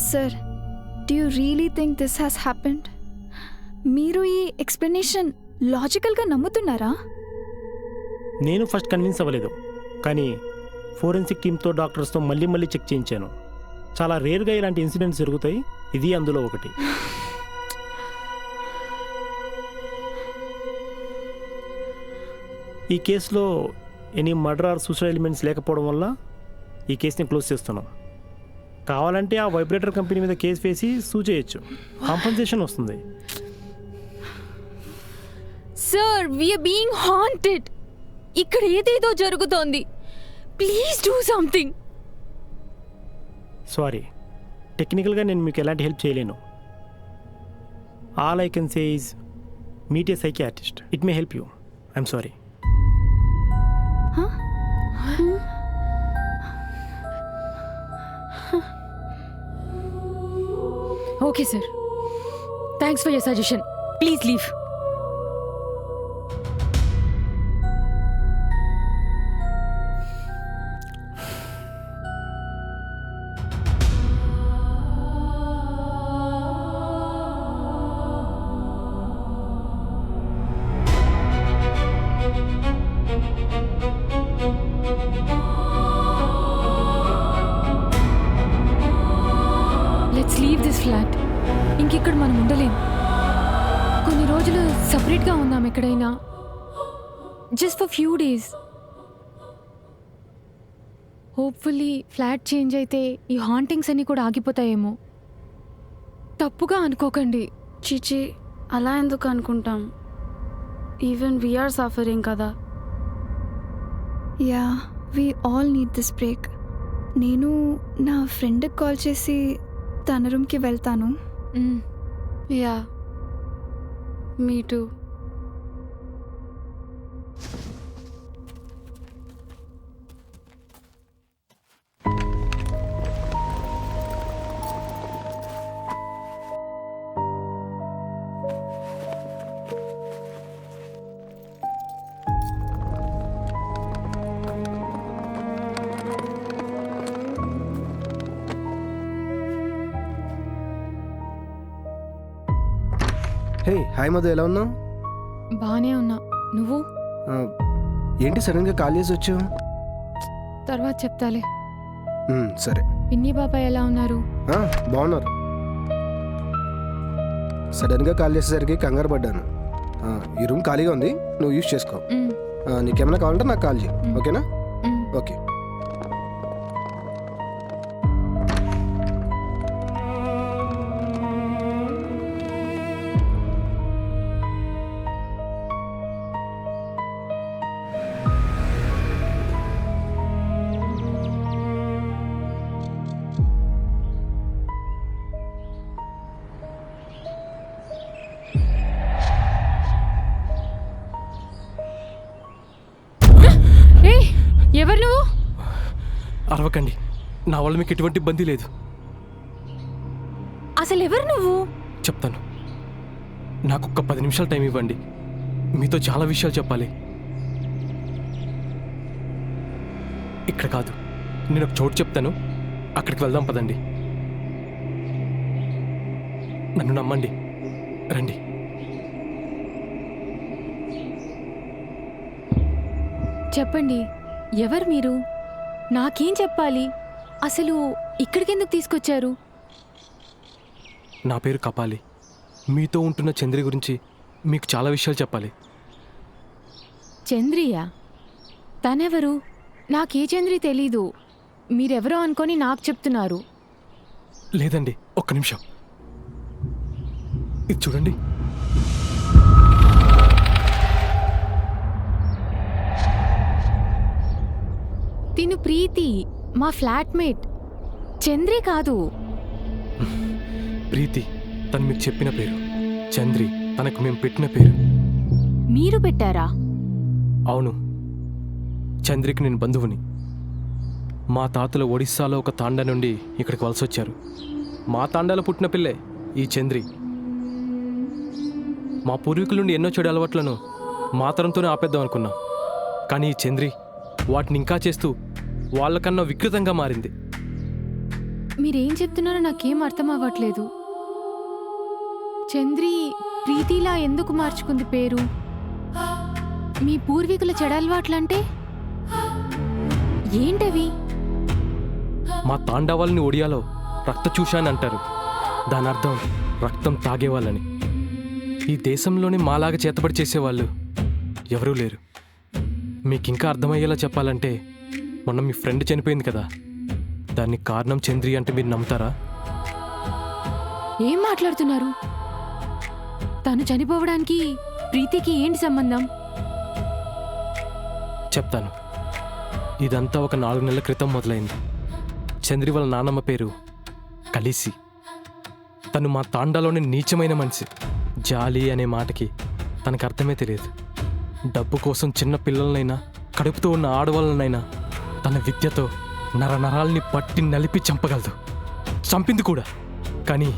Sir, do you really think this has happened? మీరు ఈ ఎక్స్ప్లెనేషన్ లాజికల్గా నమ్ముతున్నారా? నేను ఫస్ట్ కన్విన్స్ అవ్వలేదు. కానీ ఫోరెన్సిక్ టీమ్తో డాక్టర్స్తో మళ్ళీ చెక్ చేయించాను. చాలా రేర్గా ఇలాంటి ఇన్సిడెంట్స్ జరుగుతాయి. ఇది అందులో ఒకటి. ఈ కేసులో any murder or suicide elements లేకపోవడం వల్ల ఈ కేసుని క్లోజ్ చేస్తున్నాం. కావాలంటే ఆ వైబ్రేటర్ కంపెనీ మీద కేసు వేసి సూ చేయొచ్చు. కాంపన్సేషన్ వస్తుంది. Sir, we are being haunted. ఇక్కడ ఏదేదో జరుగుతోంది. Please do something. సారీ, టెక్నికల్గా నేను మీకు ఎలాంటి హెల్ప్ చేయలేను. All I can say is meet a psychiatrist. It may help you. I'm sorry. Okay sir, thanks for your suggestion. Please leave. Let's leave this flat. ఇంకిక్కడ మనం ఉండలేం. కొన్ని రోజులు సపరేట్గా ఉందాం ఎక్కడైనా. Just for few days. Hopefully flat change అయితే ఈ హాంటింగ్స్ అన్నీ కూడా ఆగిపోతాయేమో. తప్పుగా అనుకోకండి. చీచి, అలా ఎందుకు అనుకుంటాం? ఈవెన్ వీఆర్ సఫరింగ్ కదా. Yeah, we all need this break. నేను నా ఫ్రెండ్కి కాల్ చేసి తన రూమ్కి వెళ్తాను. యా, మీ టూ. హే, హాయ్ మధు, ఎలా ఉన్నావు? బాగానే ఉన్నా. నువ్వు? ఏంటి సడన్గా కాల్ చేసి వచ్చావు? తర్వాత చెప్తాలే. సరే. పిన్ని బాబాయ్ ఎలా ఉన్నారు? బాగున్నారు. సడన్గా కాల్ చేసేసరికి కంగారు పడ్డాను. ఈ రూమ్ ఖాళీగా ఉంది, నువ్వు యూజ్ చేసుకో. నీకేమైనా కావాలంటే నాకు కాల్ చేయి, ఓకేనా? ఓకే. ఎవరు నువ్వు? అరవకండి, నా వల్ల మీకు ఎటువంటి ఇబ్బంది లేదు. అసలు ఎవరు నువ్వు? చెప్తాను, నాకు ఒక్క 10 నిమిషాలు టైం ఇవ్వండి, మీతో చాలా విషయాలు చెప్పాలి. ఇక్కడ కాదు, నేను ఒక చోటు చెప్తాను, అక్కడికి వెళ్దాం పదండి. నన్ను నమ్మండి, రండి. చెప్పండి, ఎవరు మీరు? నాకేం చెప్పాలి? అసలు ఇక్కడికెందుకు తీసుకొచ్చారు? నా పేరు కపాలి. మీతో ఉంటున్న చంద్రి గురించి మీకు చాలా విషయాలు చెప్పాలి. చంద్రియా? తనెవరు? నాకే చంద్రి తెలీదు. మీరెవరో అనుకొని నాకు చెప్తున్నారు. లేదండి, ఒక్క నిమిషం. ఇది చూడండి. తిను ప్రీతి, మా ఫ్లాట్మేట్. చంద్రి కాదు. ప్రీతి తను మీకు చెప్పిన పేరు, చంద్రి తనకు మేము పెట్టిన పేరు. మీరు పెట్టారా? అవును, చంద్రికి నేను బంధువుని. మా తాతలు ఒడిస్సాలో ఒక తాండా నుండి ఇక్కడికి వలస వచ్చారు. మా తాండాలో పుట్టిన పిల్లే ఈ చంద్రి. మా పూర్వీకుల నుండి ఎన్నో చెడు అలవాట్లను మా తరంతోనే ఆపేద్దాం అనుకున్నాం, కానీ ఈ చంద్రి వాటిని ఇంకా చేస్తూ వాళ్ళకన్నా వికృతంగా మారింది. మీరేం చెప్తున్నారో నాకేం అర్థం అవ్వట్లేదు. చంద్రి ప్రీతిలా ఎందుకు మార్చుకుంది పేరు? మీ పూర్వీకుల చెడలవాట్లంటే ఏంటవి? మా తాండా వాళ్ళని ఒడియాలో రక్త చూశాని అంటారు. దాని అర్థం రక్తం తాగేవాళ్ళని. ఈ దేశంలోనే మాలాగా చేతబడి చేసేవాళ్ళు ఎవరూ లేరు. మీకు ఇంకా అర్థమయ్యేలా చెప్పాలంటే, మొన్న మీ ఫ్రెండ్ చనిపోయింది కదా, దానికి కారణం చంద్రి అంటే మీరు నమ్ముతారా? ఏం మాట్లాడుతున్నారు? తను చనిపోవడానికి ప్రీతికి ఏంటి సంబంధం? చెప్తాను. ఇదంతా ఒక 4 నెలల క్రితం మొదలైంది. చంద్రి వాళ్ళ నాన్నమ్మ పేరు కలిసి. తను మా తాండాలోని నీచమైన మనిషి. జాలి అనే మాటకి తనకు అర్థమే తెలియదు. డబ్బు కోసం చిన్న పిల్లలనైనా, కడుపుతో ఉన్న ఆడవాళ్ళనైనా తన విద్యతో నరనరాల్ని పట్టి నలిపి చంపగలదు. చంపింది కూడా. కానీ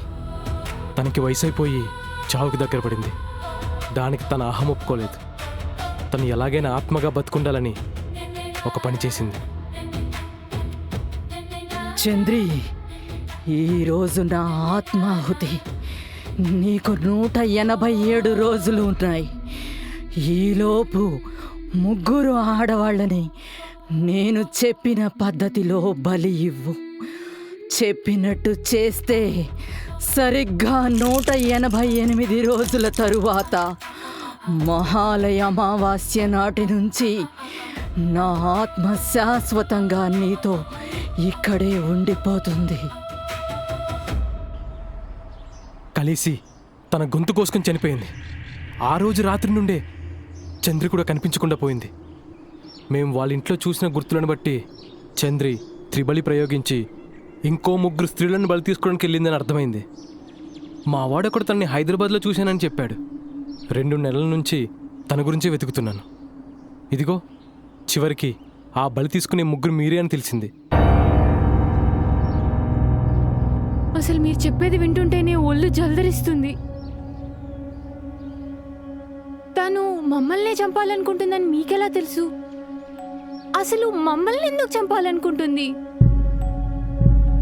తనకి వయసు అయిపోయి చావుకి దగ్గర పడింది. దానికి తన అహం ఒప్పుకోలేదు. తను ఎలాగైనా ఆత్మగా బతుకుండాలని ఒక పని చేసింది. చంద్రి, ఈరోజు నా ఆత్మాహుతి. నీకు 187 రోజులు ఉన్నాయి. ఈలోపు 3 ఆడవాళ్ళని నేను చెప్పిన పద్ధతిలో బలి ఇవ్వు. చెప్పినట్టు చేస్తే సరిగ్గా 188 రోజుల తరువాత మహాలయ అమావాస్య నాటి నుంచి నా ఆత్మ శాశ్వతంగా నీతో ఇక్కడే ఉండిపోతుంది. కలిసి తన గొంతు కోసుకొని చనిపోయింది. ఆ రోజు రాత్రి నుండే చంద్రి కూడా కనిపించకుండా పోయింది. మేము వాళ్ళ ఇంట్లో చూసిన గుర్తులను బట్టి చంద్రి త్రిబలి ప్రయోగించి ఇంకో 3 స్త్రీలను బలి తీసుకోవడానికి వెళ్ళిందని అర్థమైంది. మా వాడొకడు తనని హైదరాబాద్లో చూశానని చెప్పాడు. 2 నెలల నుంచి తన గురించే వెతుకుతున్నాను. ఇదిగో చివరికి ఆ బలి తీసుకునే 3 మీరే అని తెలిసింది. అసలు మీరు చెప్పేది వింటుంటేనే ఒళ్ళు జల్దరిస్తుంది. తను మమ్మల్నే చంపాలనుకుంటుందని మీకెలా తెలుసు? అసలు మమ్మల్ని ఎందుకు చంపాలనుకుంటుంది?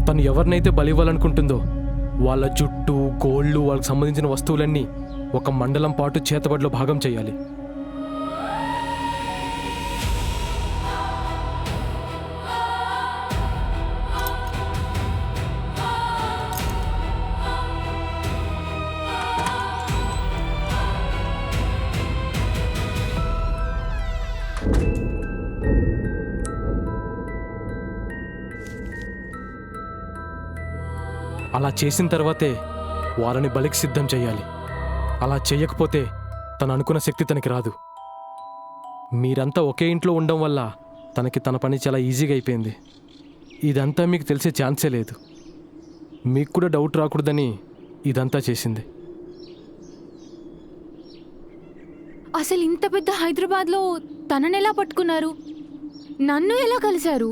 తను ఎవరినైతే బలి ఇవ్వాలనుకుంటుందో వాళ్ళ జుట్టు, గోళ్ళు, వాళ్ళకి సంబంధించిన వస్తువులన్నీ ఒక మండలం పాటు చేతబడిలో భాగం చేయాలి. అలా చేసిన తర్వాతే వాళ్ళని బలికి సిద్ధం చేయాలి. అలా చేయకపోతే తను అనుకున్న శక్తి తనకి రాదు. మీరంతా ఒకే ఇంట్లో ఉండడం వల్ల తనకి తన పని చాలా ఈజీగా అయిపోయింది. ఇదంతా మీకు తెలిసే ఛాన్సే లేదు. మీకు కూడా డౌట్ రాకూడదని ఇదంతా చేసింది. అసలు ఇంత పెద్ద హైదరాబాద్లో తనని ఎలా పట్టుకున్నారు? నన్ను ఎలా కలిశారు?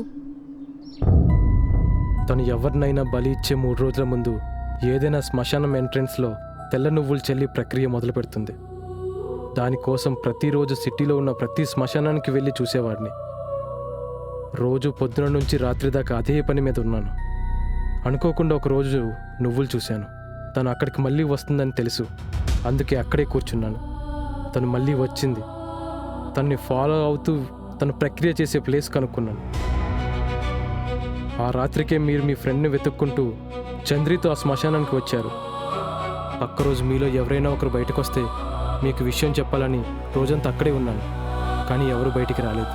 తను ఎవరినైనా బలి ఇచ్చే 3 రోజుల ముందు ఏదైనా శ్మశానం ఎంట్రన్స్లో తెల్ల నువ్వులు చెల్లి ప్రక్రియ మొదలు పెడుతుంది. దానికోసం ప్రతిరోజు సిటీలో ఉన్న ప్రతి శ్మశానానికి వెళ్ళి చూసేవాడిని. రోజు పొద్దున నుంచి రాత్రి దాకా అదే పని మీద ఉన్నాను. అనుకోకుండా ఒకరోజు నువ్వులు చూశాను. తను అక్కడికి మళ్ళీ వస్తుందని తెలుసు. అందుకే అక్కడే కూర్చున్నాను. తను మళ్ళీ వచ్చింది. తనని ఫాలో అవుతూ తను ప్రక్రియ చేసే ప్లేస్ కనుక్కున్నాను. ఆ రాత్రికే మీరు మీ ఫ్రెండ్ని వెతుక్కుంటూ చంద్రితో ఆ శ్మశానానికి వచ్చారు. పక్క రోజు మీలో ఎవరైనా ఒకరు బయటకు వస్తే మీకు విషయం చెప్పాలని రోజంతా అక్కడే ఉన్నాను. కానీ ఎవరు బయటికి రాలేదు.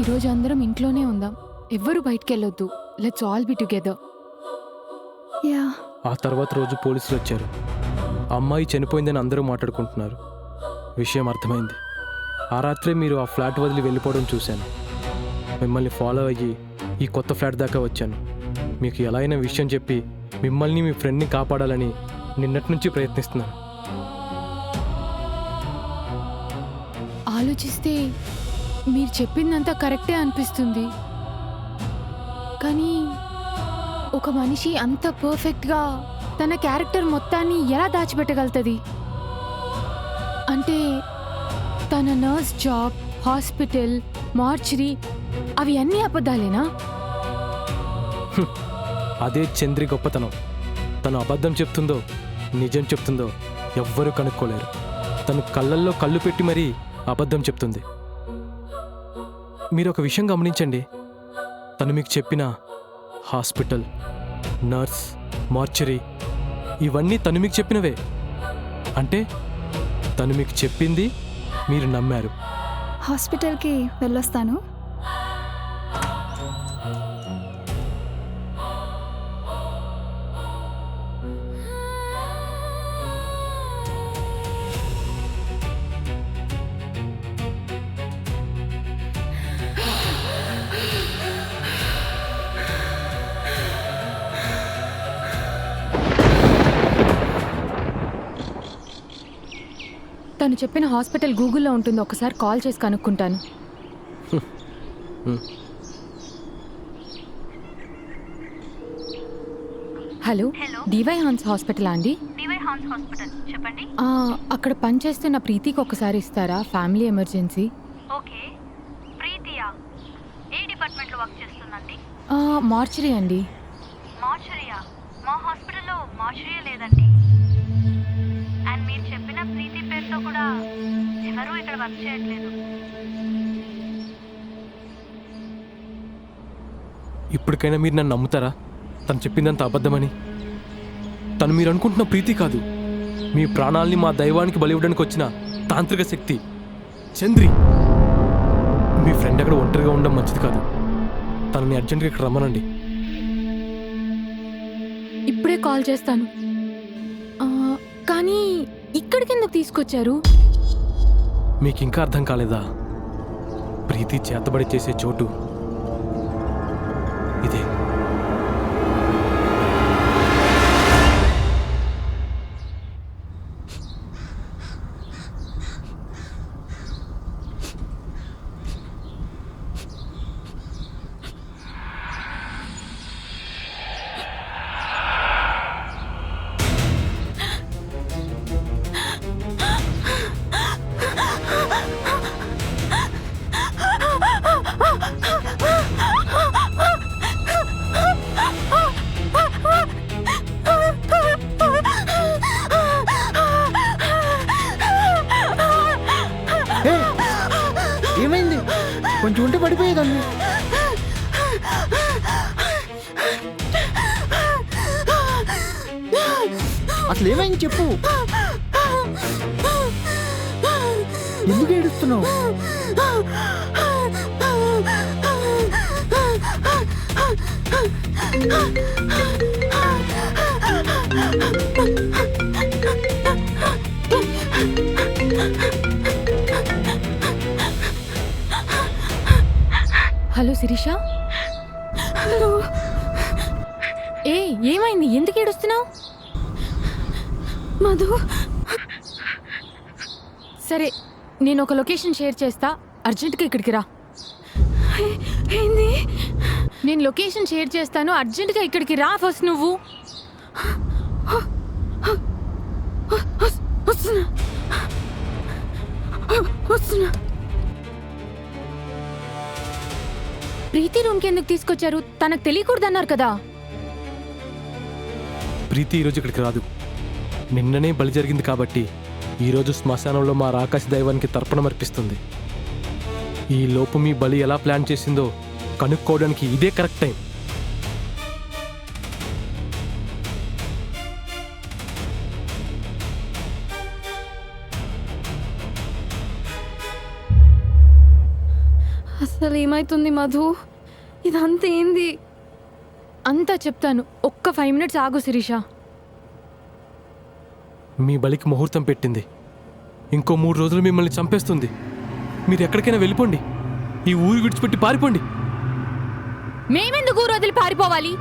ఈరోజు అందరం ఇంట్లోనే ఉందాం. ఎవ్వరూ బయటికి వెళ్ళొద్దు. Let's all be together. Yeah. ఆ తర్వాత రోజు పోలీసులు వచ్చారు. ఆ అమ్మాయి చనిపోయిందని అందరూ మాట్లాడుకుంటున్నారు. విషయం అర్థమైంది. ఆ రాత్రే మీరు ఆ ఫ్లాట్ వదిలి వెళ్ళిపోవడం చూశాను. మిమ్మల్ని ఫాలో అయ్యి ఈ కొత్త ఫ్లాట్ దాకా వచ్చాను. మీకు ఎలా అయినా విషయం చెప్పి మిమ్మల్ని మీ ఫ్రెండ్ని కాపాడాలని నిన్నటి నుంచి ప్రయత్నిస్తున్నాను. ఆలోచిస్తే మీరు చెప్పిందంతా కరెక్టే అనిపిస్తుంది. కానీ ఒక మనిషి అంత పర్ఫెక్ట్గా తన క్యారెక్టర్ మొత్తాన్ని ఎలా దాచిపెట్టగలుగుతుంది? అంటే తన నర్స్ జాబ్, హాస్పిటల్, మార్చరీ అవి అన్నీ అబద్ధాలేనా? అదే చంద్రి గొప్పతనం. తను అబద్ధం చెప్తుందో నిజం చెప్తుందో ఎవ్వరూ కనుక్కోలేరు. తను కళ్ళల్లో కళ్ళు పెట్టి మరీ అబద్ధం చెప్తుంది. మీరు ఒక విషయం గమనించండి. తను మీకు చెప్పిన హాస్పిటల్, నర్స్, మార్చరీ ఇవన్నీ తను మీకు చెప్పినవే. అంటే తను మీకు చెప్పింది మీరు నమ్మారు. హాస్పిటల్కి వెళ్ళొస్తాను. తను చెప్పిన హాస్పిటల్ గూగుల్లో ఉంటుంది. ఒకసారి కాల్ చేసి కనుక్కుంటాను. హలో, డివై హాన్స్ హాస్పిటలా అండి? చెప్పండి. అక్కడ పనిచేస్తున్న ప్రీతికి ఒకసారి ఇస్తారా? Family emergency. ఓకే, ప్రీతియా? ఏ డిపార్ట్మెంట్లో వర్క్ చేస్తుందండి? మార్చరీ అండి. మార్చరీయా? మా హాస్పిటల్లో మార్చరీ లేదండి. అండ్ మీరు చెప్పిన ప్రీతి పేరుతో కూడా ఎవరూ ఇక్కడ వర్క్ చేయట్లేదు. ఇప్పటికైనా మీరు నన్ను నమ్ముతారా? తను చెప్పిందంత అబద్ధమని. తను మీరు అనుకుంటున్న ప్రీతి కాదు. మీ ప్రాణాల్ని మా దైవానికి బలి ఇవ్వడానికి వచ్చిన తాంత్రిక శక్తి చంద్రి. మీ ఫ్రెండ్ అక్కడ ఒంటరిగా ఉండడం మంచిది కాదు. తనని అర్జెంట్గా ఇక్కడ రమ్మనండి. ఇప్పుడే కాల్ చేస్తాను. కానీ ఇక్కడికి ఎందుకు తీసుకొచ్చారు? మీకు ఇంకా అర్థం కాలేదా? ప్రీతి చేతబడి చేసే చోటు ఇదే. ఏమైంది? కొంచెం ఉంటే పడిపోయేదాన్ని. అసలు ఏమైంది చెప్పు. ఎందుకు ఏడుస్తున్నావు? శిరీష? ఏ ఏమైంది? ఎందుకు ఏడుస్తున్నావు? మధు, సరే నేను ఒక లొకేషన్ షేర్ చేస్తా, అర్జెంట్గా ఇక్కడికి రా. ఏంది? నేను లొకేషన్ షేర్ చేస్తాను, అర్జెంటుగా ఇక్కడికి రా ఫస్ట్ నువ్వు. వస్తున్నా వస్తున్నా. ప్రీతి రూమ్కి ఎందుకు తీసుకొచ్చారు? తనకు తెలియకూడదన్నారు కదా. ప్రీతి ఈరోజు ఇక్కడికి రాదు. నిన్ననే బలి జరిగింది కాబట్టి ఈరోజు శ్మశానంలో మా రాకాశ దైవానికి తర్పణం అర్పిస్తుంది. ఈ లోపు మీ బలి ఎలా ప్లాన్ చేసిందో కనుక్కోవడానికి ఇదే కరెక్ట్ టైం. అసలు ఏమైతుంది మధు? ఇదంతా ఏంది? అంతా చెప్తాను, ఒక్క 5 minutes ఆగు శిరీష. మీ బలికి ముహూర్తం పెట్టింది. ఇంకో 3 రోజులు మిమ్మల్ని చంపేస్తుంది. మీరు ఎక్కడికైనా వెళ్ళిపోండి, ఈ ఊరు విడిచిపెట్టి పారిపోండి. మేమెందుకు ఊరు వదిలి పారిపోవాలి?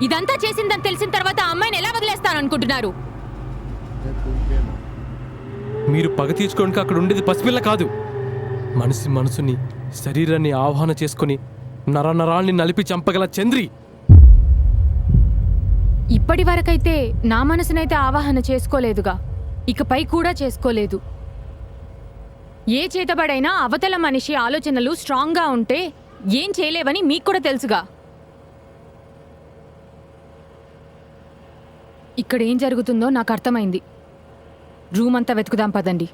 ఇదంతా చేసిందని తెలిసిన తర్వాత ఆ అమ్మాయిని ఎలా వదిలేస్తాననుకుంటున్నారు? మీరు పగ తీర్చుకోవడానికి అక్కడ ఉండేది పసిపిల్ల కాదు. మనిషి మనసుని, శరీరాన్ని ఆహ్వాన చేసుకుని నరాల్ని నలిపి చంపగల చంద్రి. ఇప్పటి వరకైతే నా మనసునైతే ఆవాహన చేసుకోలేదుగా, ఇకపై కూడా చేసుకోలేదు. ఏ చేతబడైనా అవతల మనిషి ఆలోచనలు స్ట్రాంగ్గా ఉంటే ఏం చేయలేవని మీకు కూడా తెలుసుగా. ఇక్కడ ఏం జరుగుతుందో నాకు అర్థమైంది. రూమ్ అంతా వెతుకుదాం పదండి.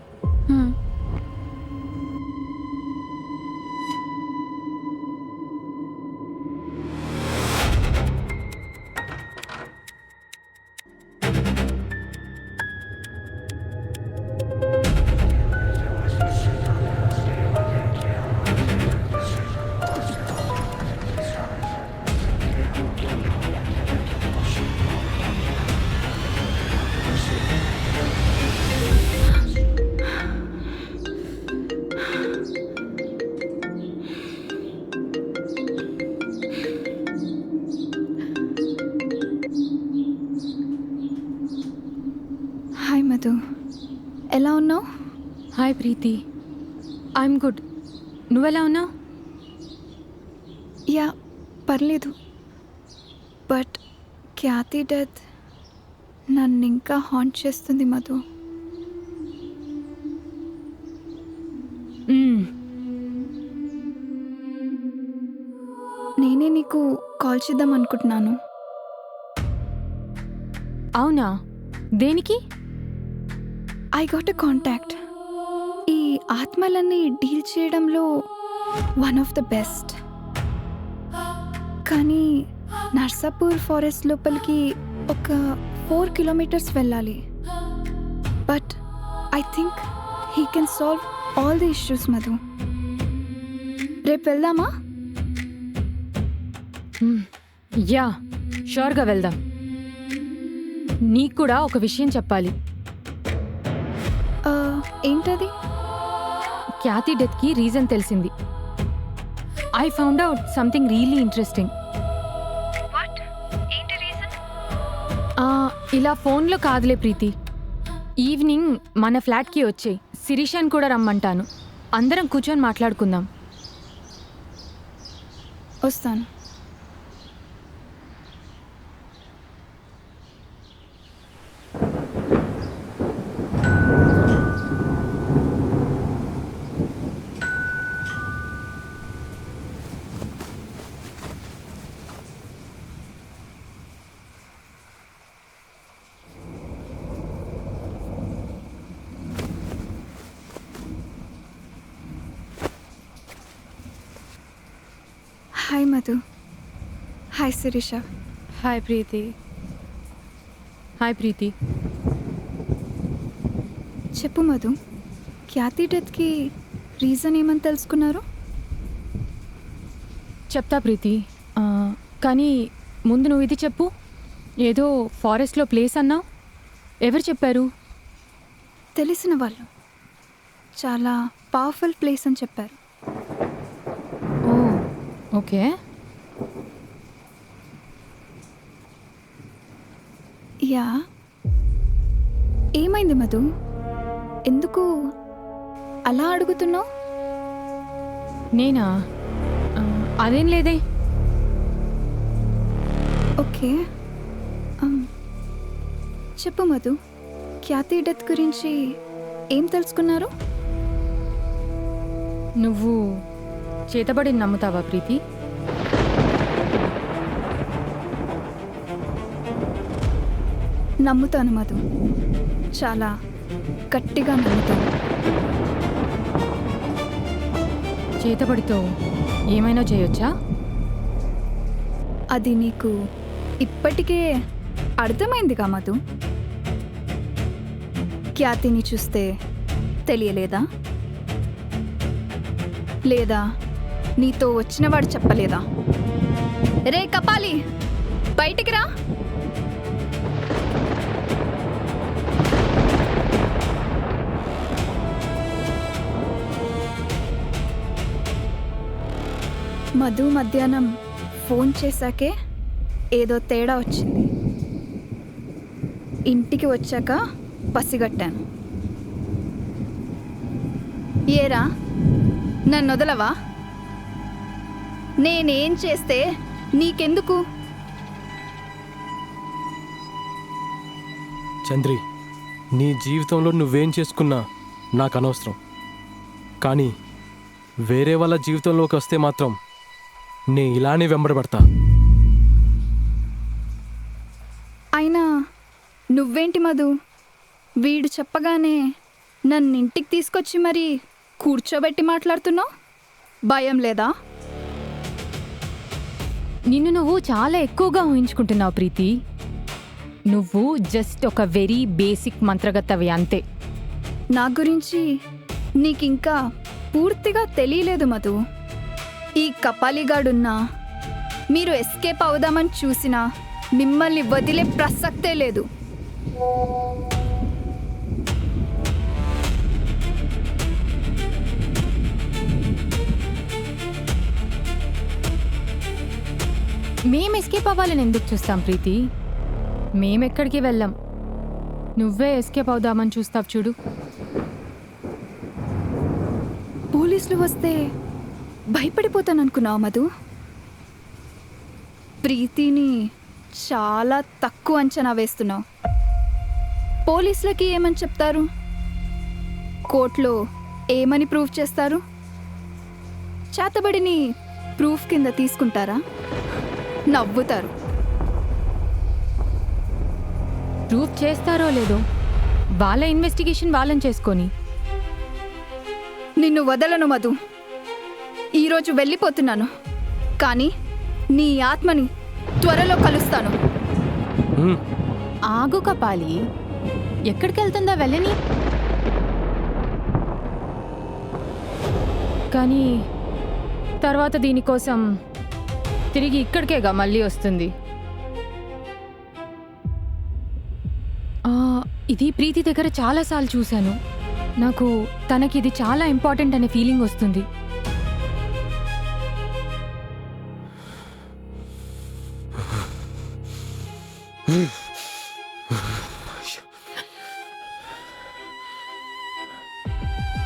హాయ్ మధు, ఎలా ఉన్నావు? Hi Preeti, I'm good. నువ్వెలా ఉన్నావు? యా పర్లేదు. బట్ ఖ్యాతి డెత్ నన్ను ఇంకా హాంట్ చేస్తుంది మధు. నేనే నీకు కాల్ చేద్దాం అనుకుంటున్నాను. అవునా? దేనికి? I got a contact. ఈ ఆత్మలన్నీ డీల్ చేయడంలో వన్ ఆఫ్ ద బెస్ట్. కానీ నర్సాపూర్ ఫారెస్ట్ లోపలికి ఒక 4 kilometers వెళ్ళాలి. But I think he can solve all the issues Madhu. రేపు వెళ్దామా? యా, షూర్గా వెళ్దాం. నీకు కూడా ఒక విషయం చెప్పాలి. ఏంటది? ఖ్యాతి డెత్కి రీజన్ తెలిసింది. I found out something really interesting. ఇలా ఫోన్లో కాదులే ప్రీతి. ఈవినింగ్ మన ఫ్లాట్కి వచ్చేయి. శిరీషాని కూడా రమ్మంటాను. అందరం కూర్చొని మాట్లాడుకుందాం. వస్తాను. Hi Madhu. Hi Sirisha. Hi Preethi. Hi Preethi. చెప్పు మధు, ఖ్యాతి డెత్కి రీజన్ ఏమని తెలుసుకున్నారు? చెప్తా ప్రీతి, కానీ ముందు నువ్వు ఇది చెప్పు. ఏదో ఫారెస్ట్లో ప్లేస్ అన్నావు, ఎవరు చెప్పారు? తెలిసిన వాళ్ళు. చాలా పవర్ఫుల్ ప్లేస్ అని చెప్పారు. ఓ ఓకే. యా, ఏమైంది మధు? ఎందుకు అలా అడుగుతున్నావు? నేనా? అదేం లేదే. ఓకే, చెప్పు మధు, ఖ్యాతి డెత్ గురించి ఏం తెలుసుకున్నారు? నువ్వు చేతబడి నమ్ముతావా ప్రీతి? నమ్ముతాను మధు, చాలా గట్టిగా నమ్ముతాను. చేతబడితో ఏమైనా చేయొచ్చా? అది నీకు ఇప్పటికే అర్థమైందిగా మధు. ఖ్యాతిని చూస్తే తెలియలేదా? లేదా నీతో వచ్చినవాడు చెప్పలేదా? రే కపాలి, బయటికి రా. మధు మధ్యాహ్నం ఫోన్ చేశాకే ఏదో తేడా వచ్చింది. ఇంటికి వచ్చాక పసిగట్టాను. ఏరా, నన్ను వదలవా? నేనేం చేస్తే నీకెందుకు? చంద్రి, నీ జీవితంలో నువ్వేం చేసుకున్నా నాకు అనవసరం. కానీ వేరే వాళ్ళ జీవితంలోకి వస్తే మాత్రం నే ఇలానే వెంబడబడతా. అయినా నువ్వేంటి మధు, వీడు చెప్పగానే నన్ను ఇంటికి తీసుకొచ్చి మరీ కూర్చోబెట్టి మాట్లాడుతున్నావు? భయం లేదా? నిన్ను నువ్వు చాలా ఎక్కువగా ఊహించుకుంటున్నావు ప్రీతి. నువ్వు జస్ట్ ఒక వెరీ బేసిక్ మంత్రగత్తవి అంతే. నా గురించి నీకింకా పూర్తిగా తెలియలేదు మధు. ఈ కపాలిగాడున్నా, మీరు ఎస్కేప్ అవుదామని చూసినా మిమ్మల్ని వదిలే ప్రసక్తే లేదు. మేం ఎస్కేప్ అవ్వాలని ఎందుకు చూస్తాం ప్రీతి? మేమెక్కడికి వెళ్ళాం, నువ్వే ఎస్కేప్ అవుదామని చూస్తావు చూడు. పోలీసులు వస్తే భయపడిపోతాను అనుకున్నావు మధు? ప్రీతిని చాలా తక్కువ అంచనా వేస్తున్నావు. పోలీసులకి ఏమని చెప్తారు? కోర్టులో ఏమని ప్రూవ్ చేస్తారు? చేతబడిని ప్రూఫ్ కింద తీసుకుంటారా? నవ్వుతారు. ప్రూఫ్ చేస్తారో లేదో వాళ్ళ ఇన్వెస్టిగేషన్ వాళ్ళని చేసుకొని. నిన్ను వదలను మధు. ఈరోజు వెళ్ళిపోతున్నాను, కానీ నీ ఆత్మని త్వరలో కలుస్తాను. ఆగు కపాలి, ఎక్కడికి వెళ్తుందా వెళ్ళని. కానీ తర్వాత దీనికోసం తిరిగి ఇక్కడికేగా మళ్ళీ వస్తుంది. ఇది ప్రీతి దగ్గర చాలాసార్లు చూశాను. నాకు తనకి ఇది చాలా ఇంపార్టెంట్ అనే ఫీలింగ్ వస్తుంది.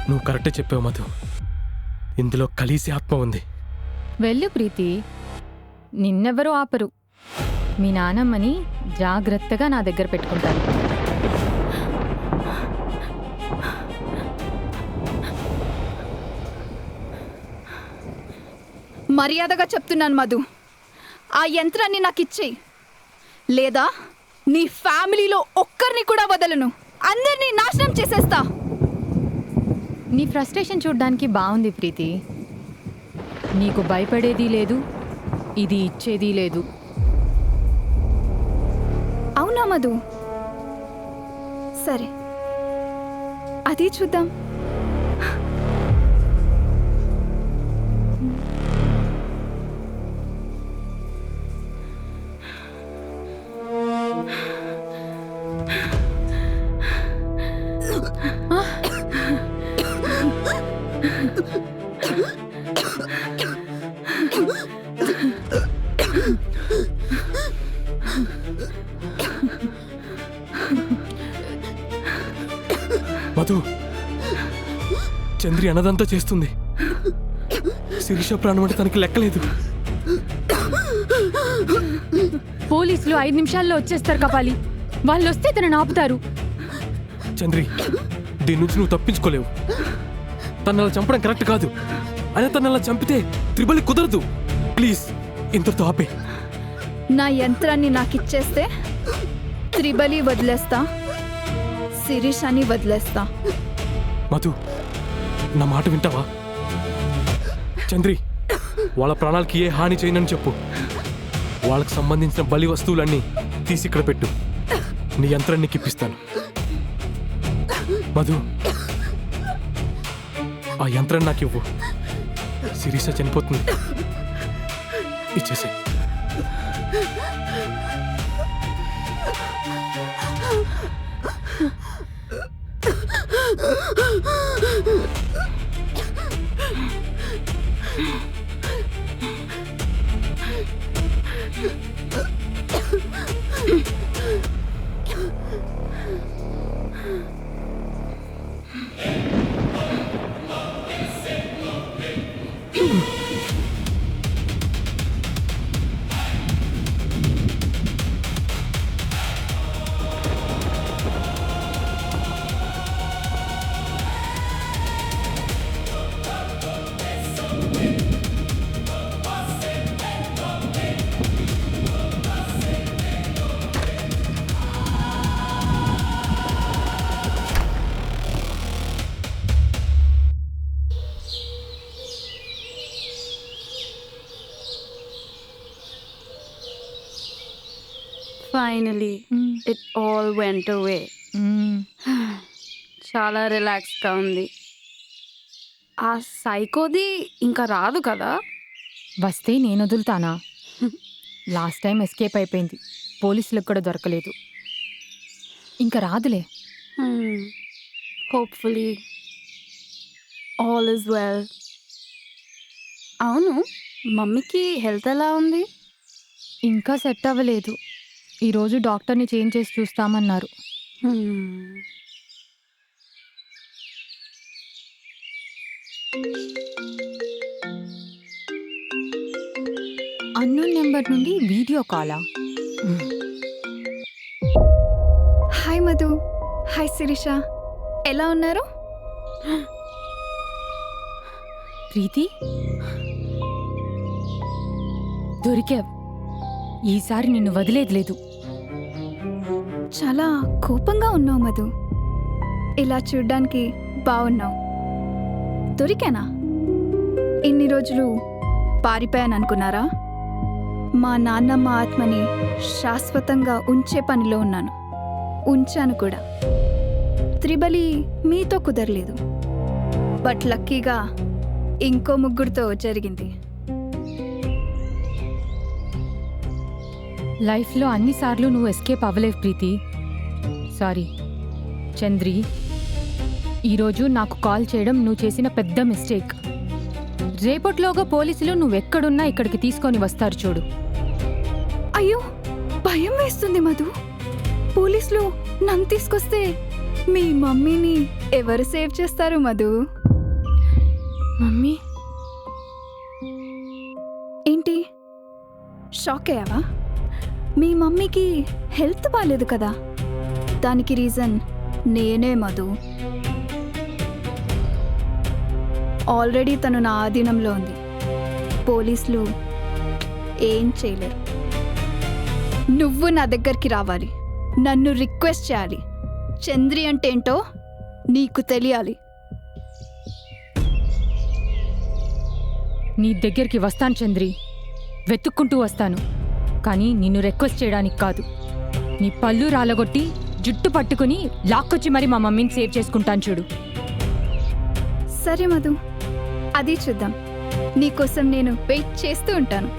నువ్వు కరెక్టే చెప్పావు మధు, ఇందులో కలిసి ఆత్మ ఉంది. వెళ్ళు ప్రీతి, నిన్నెవరూ ఆపరు. మీ నానమ్మని జాగ్రత్తగా నా దగ్గర పెట్టుకుంటాను. మర్యాదగా చెప్తున్నాను మధు, ఆ యంత్రాన్ని నాకు ఇచ్చేయి, లేదా నీ ఫ్యామిలీలో ఒక్కరిని కూడా వదలను. అందరినీ నాశనం చేసేస్తా. నీ ఫ్రస్ట్రేషన్ చూడ్డానికి బాగుంది ప్రీతి. నీకు భయపడేది లేదు, ఇది ఇచ్చేది లేదు. అవునా మధు? సరే, అది చూద్దాం. మధు, చంద్రి అన్నదంతా చేస్తుంది. శిరీష ప్రాణం అంటే తనకి లెక్కలేదు. పోలీసులు 5 నిమిషాల్లో వచ్చేస్తారు కపాలి. వాళ్ళు వస్తే తనని ఆపుతారు. చంద్రి, దీని నుంచి నువ్వు తప్పించుకోలేవు. తను అలా చంపడం కరెక్ట్ కాదు. అయినా తను అలా చంపితే త్రిబలి కుదరదు. ప్లీజ్ ఇంతటితో ఆపే. నా యంత్రాన్ని నాకు ఇచ్చేస్తే త్రిబలి వదిలేస్తా, శిరీషని వదిలేస్తా. మధు, నా మాట వింటావా? చంద్రి, వాళ్ళ ప్రాణాలకి ఏ హాని చేయనని చెప్పు. వాళ్ళకి సంబంధించిన బలి వస్తువులన్నీ తీసి ఇక్కడ పెట్టు. నీ యంత్రాన్ని కిప్పిస్తాను. మధు, ఆ యంత్రాన్ని నాకు ఇవ్వు. శిరీష చనిపోతుంది. ఇచ్చేసే. Finally it all went away. చాలా రిలాక్స్గా ఉంది. ఆ సైకోది ఇంకా రాదు కదా? వస్తే నేను వదులుతానా? లాస్ట్ టైం ఎస్కేప్ అయిపోయింది. పోలీసులకు కూడా దొరకలేదు. ఇంకా రాదులే. Hopefully all is well. అవును, మమ్మీకి హెల్త్ ఎలా ఉంది? ఇంకా సెట్ అవ్వలేదు. ఈరోజు డాక్టర్ని చేంజ్ చేసి చూస్తామన్నారు. అన్నోన్ నెంబర్ నుండి వీడియో కాలా? హాయ్ మధు, హాయ్ శిరీష, ఎలా ఉన్నారు? ప్రీతి, దొరికావు. ఈసారి నిన్ను వదిలేది లేదు. చాలా కోపంగా ఉన్నావు మధు. ఇలా చూడ్డానికి బాగున్నావు. దొరికానా? ఇన్ని రోజులు పారిపోయాను అనుకున్నారా? మా నాన్నమ్మ ఆత్మని శాశ్వతంగా ఉంచే పనిలో ఉన్నాను. ఉంచాను కూడా. త్రిబలి మీతో కుదరలేదు. బట్ లక్కీగా ఇంకో ముగ్గురితో జరిగింది. లైఫ్లో అన్నిసార్లు నువ్వు ఎస్కేప్ అవ్వలేవు ప్రీతి. సారీ. చంద్రి, ఈరోజు నాకు కాల్ చేయడం నువ్వు చేసిన పెద్ద మిస్టేక్. రేపట్లోగా పోలీసులు నువ్వెక్కడున్నా ఇక్కడికి తీసుకొని వస్తారు చూడు. అయ్యో, భయం వేస్తుంది మధు. పోలీసులు నన్ను తీసుకొస్తే మీ మమ్మీని ఎవరు సేవ్ చేస్తారు మధు? మమ్మీ ఏంటి, షాక్ అయ్యావా? మీ మమ్మీకి హెల్త్ బాగాలేదు కదా, దానికి రీజన్ నేనే మధు. ఆల్రెడీ తను నా ఆధీనంలో ఉంది. పోలీసులు ఏం చేయలేరు. నువ్వు నా దగ్గరికి రావాలి, నన్ను రిక్వెస్ట్ చేయాలి. చంద్రి అంటే ఏంటో నీకు తెలియాలి. నీ దగ్గరికి వస్తాను చంద్రి, వెతుక్కుంటూ వస్తాను. కానీ నిన్ను రిక్వెస్ట్ చేయడానికి కాదు. నీ పళ్ళు రాలగొట్టి జుట్టు పట్టుకుని లాక్కొచ్చి మరి మా మమ్మీని సేవ్ చేసుకుంటాను చూడు. సరే మధు, అది చూద్దాం. నీకోసం నేను వెయిట్ చేస్తూ ఉంటాను.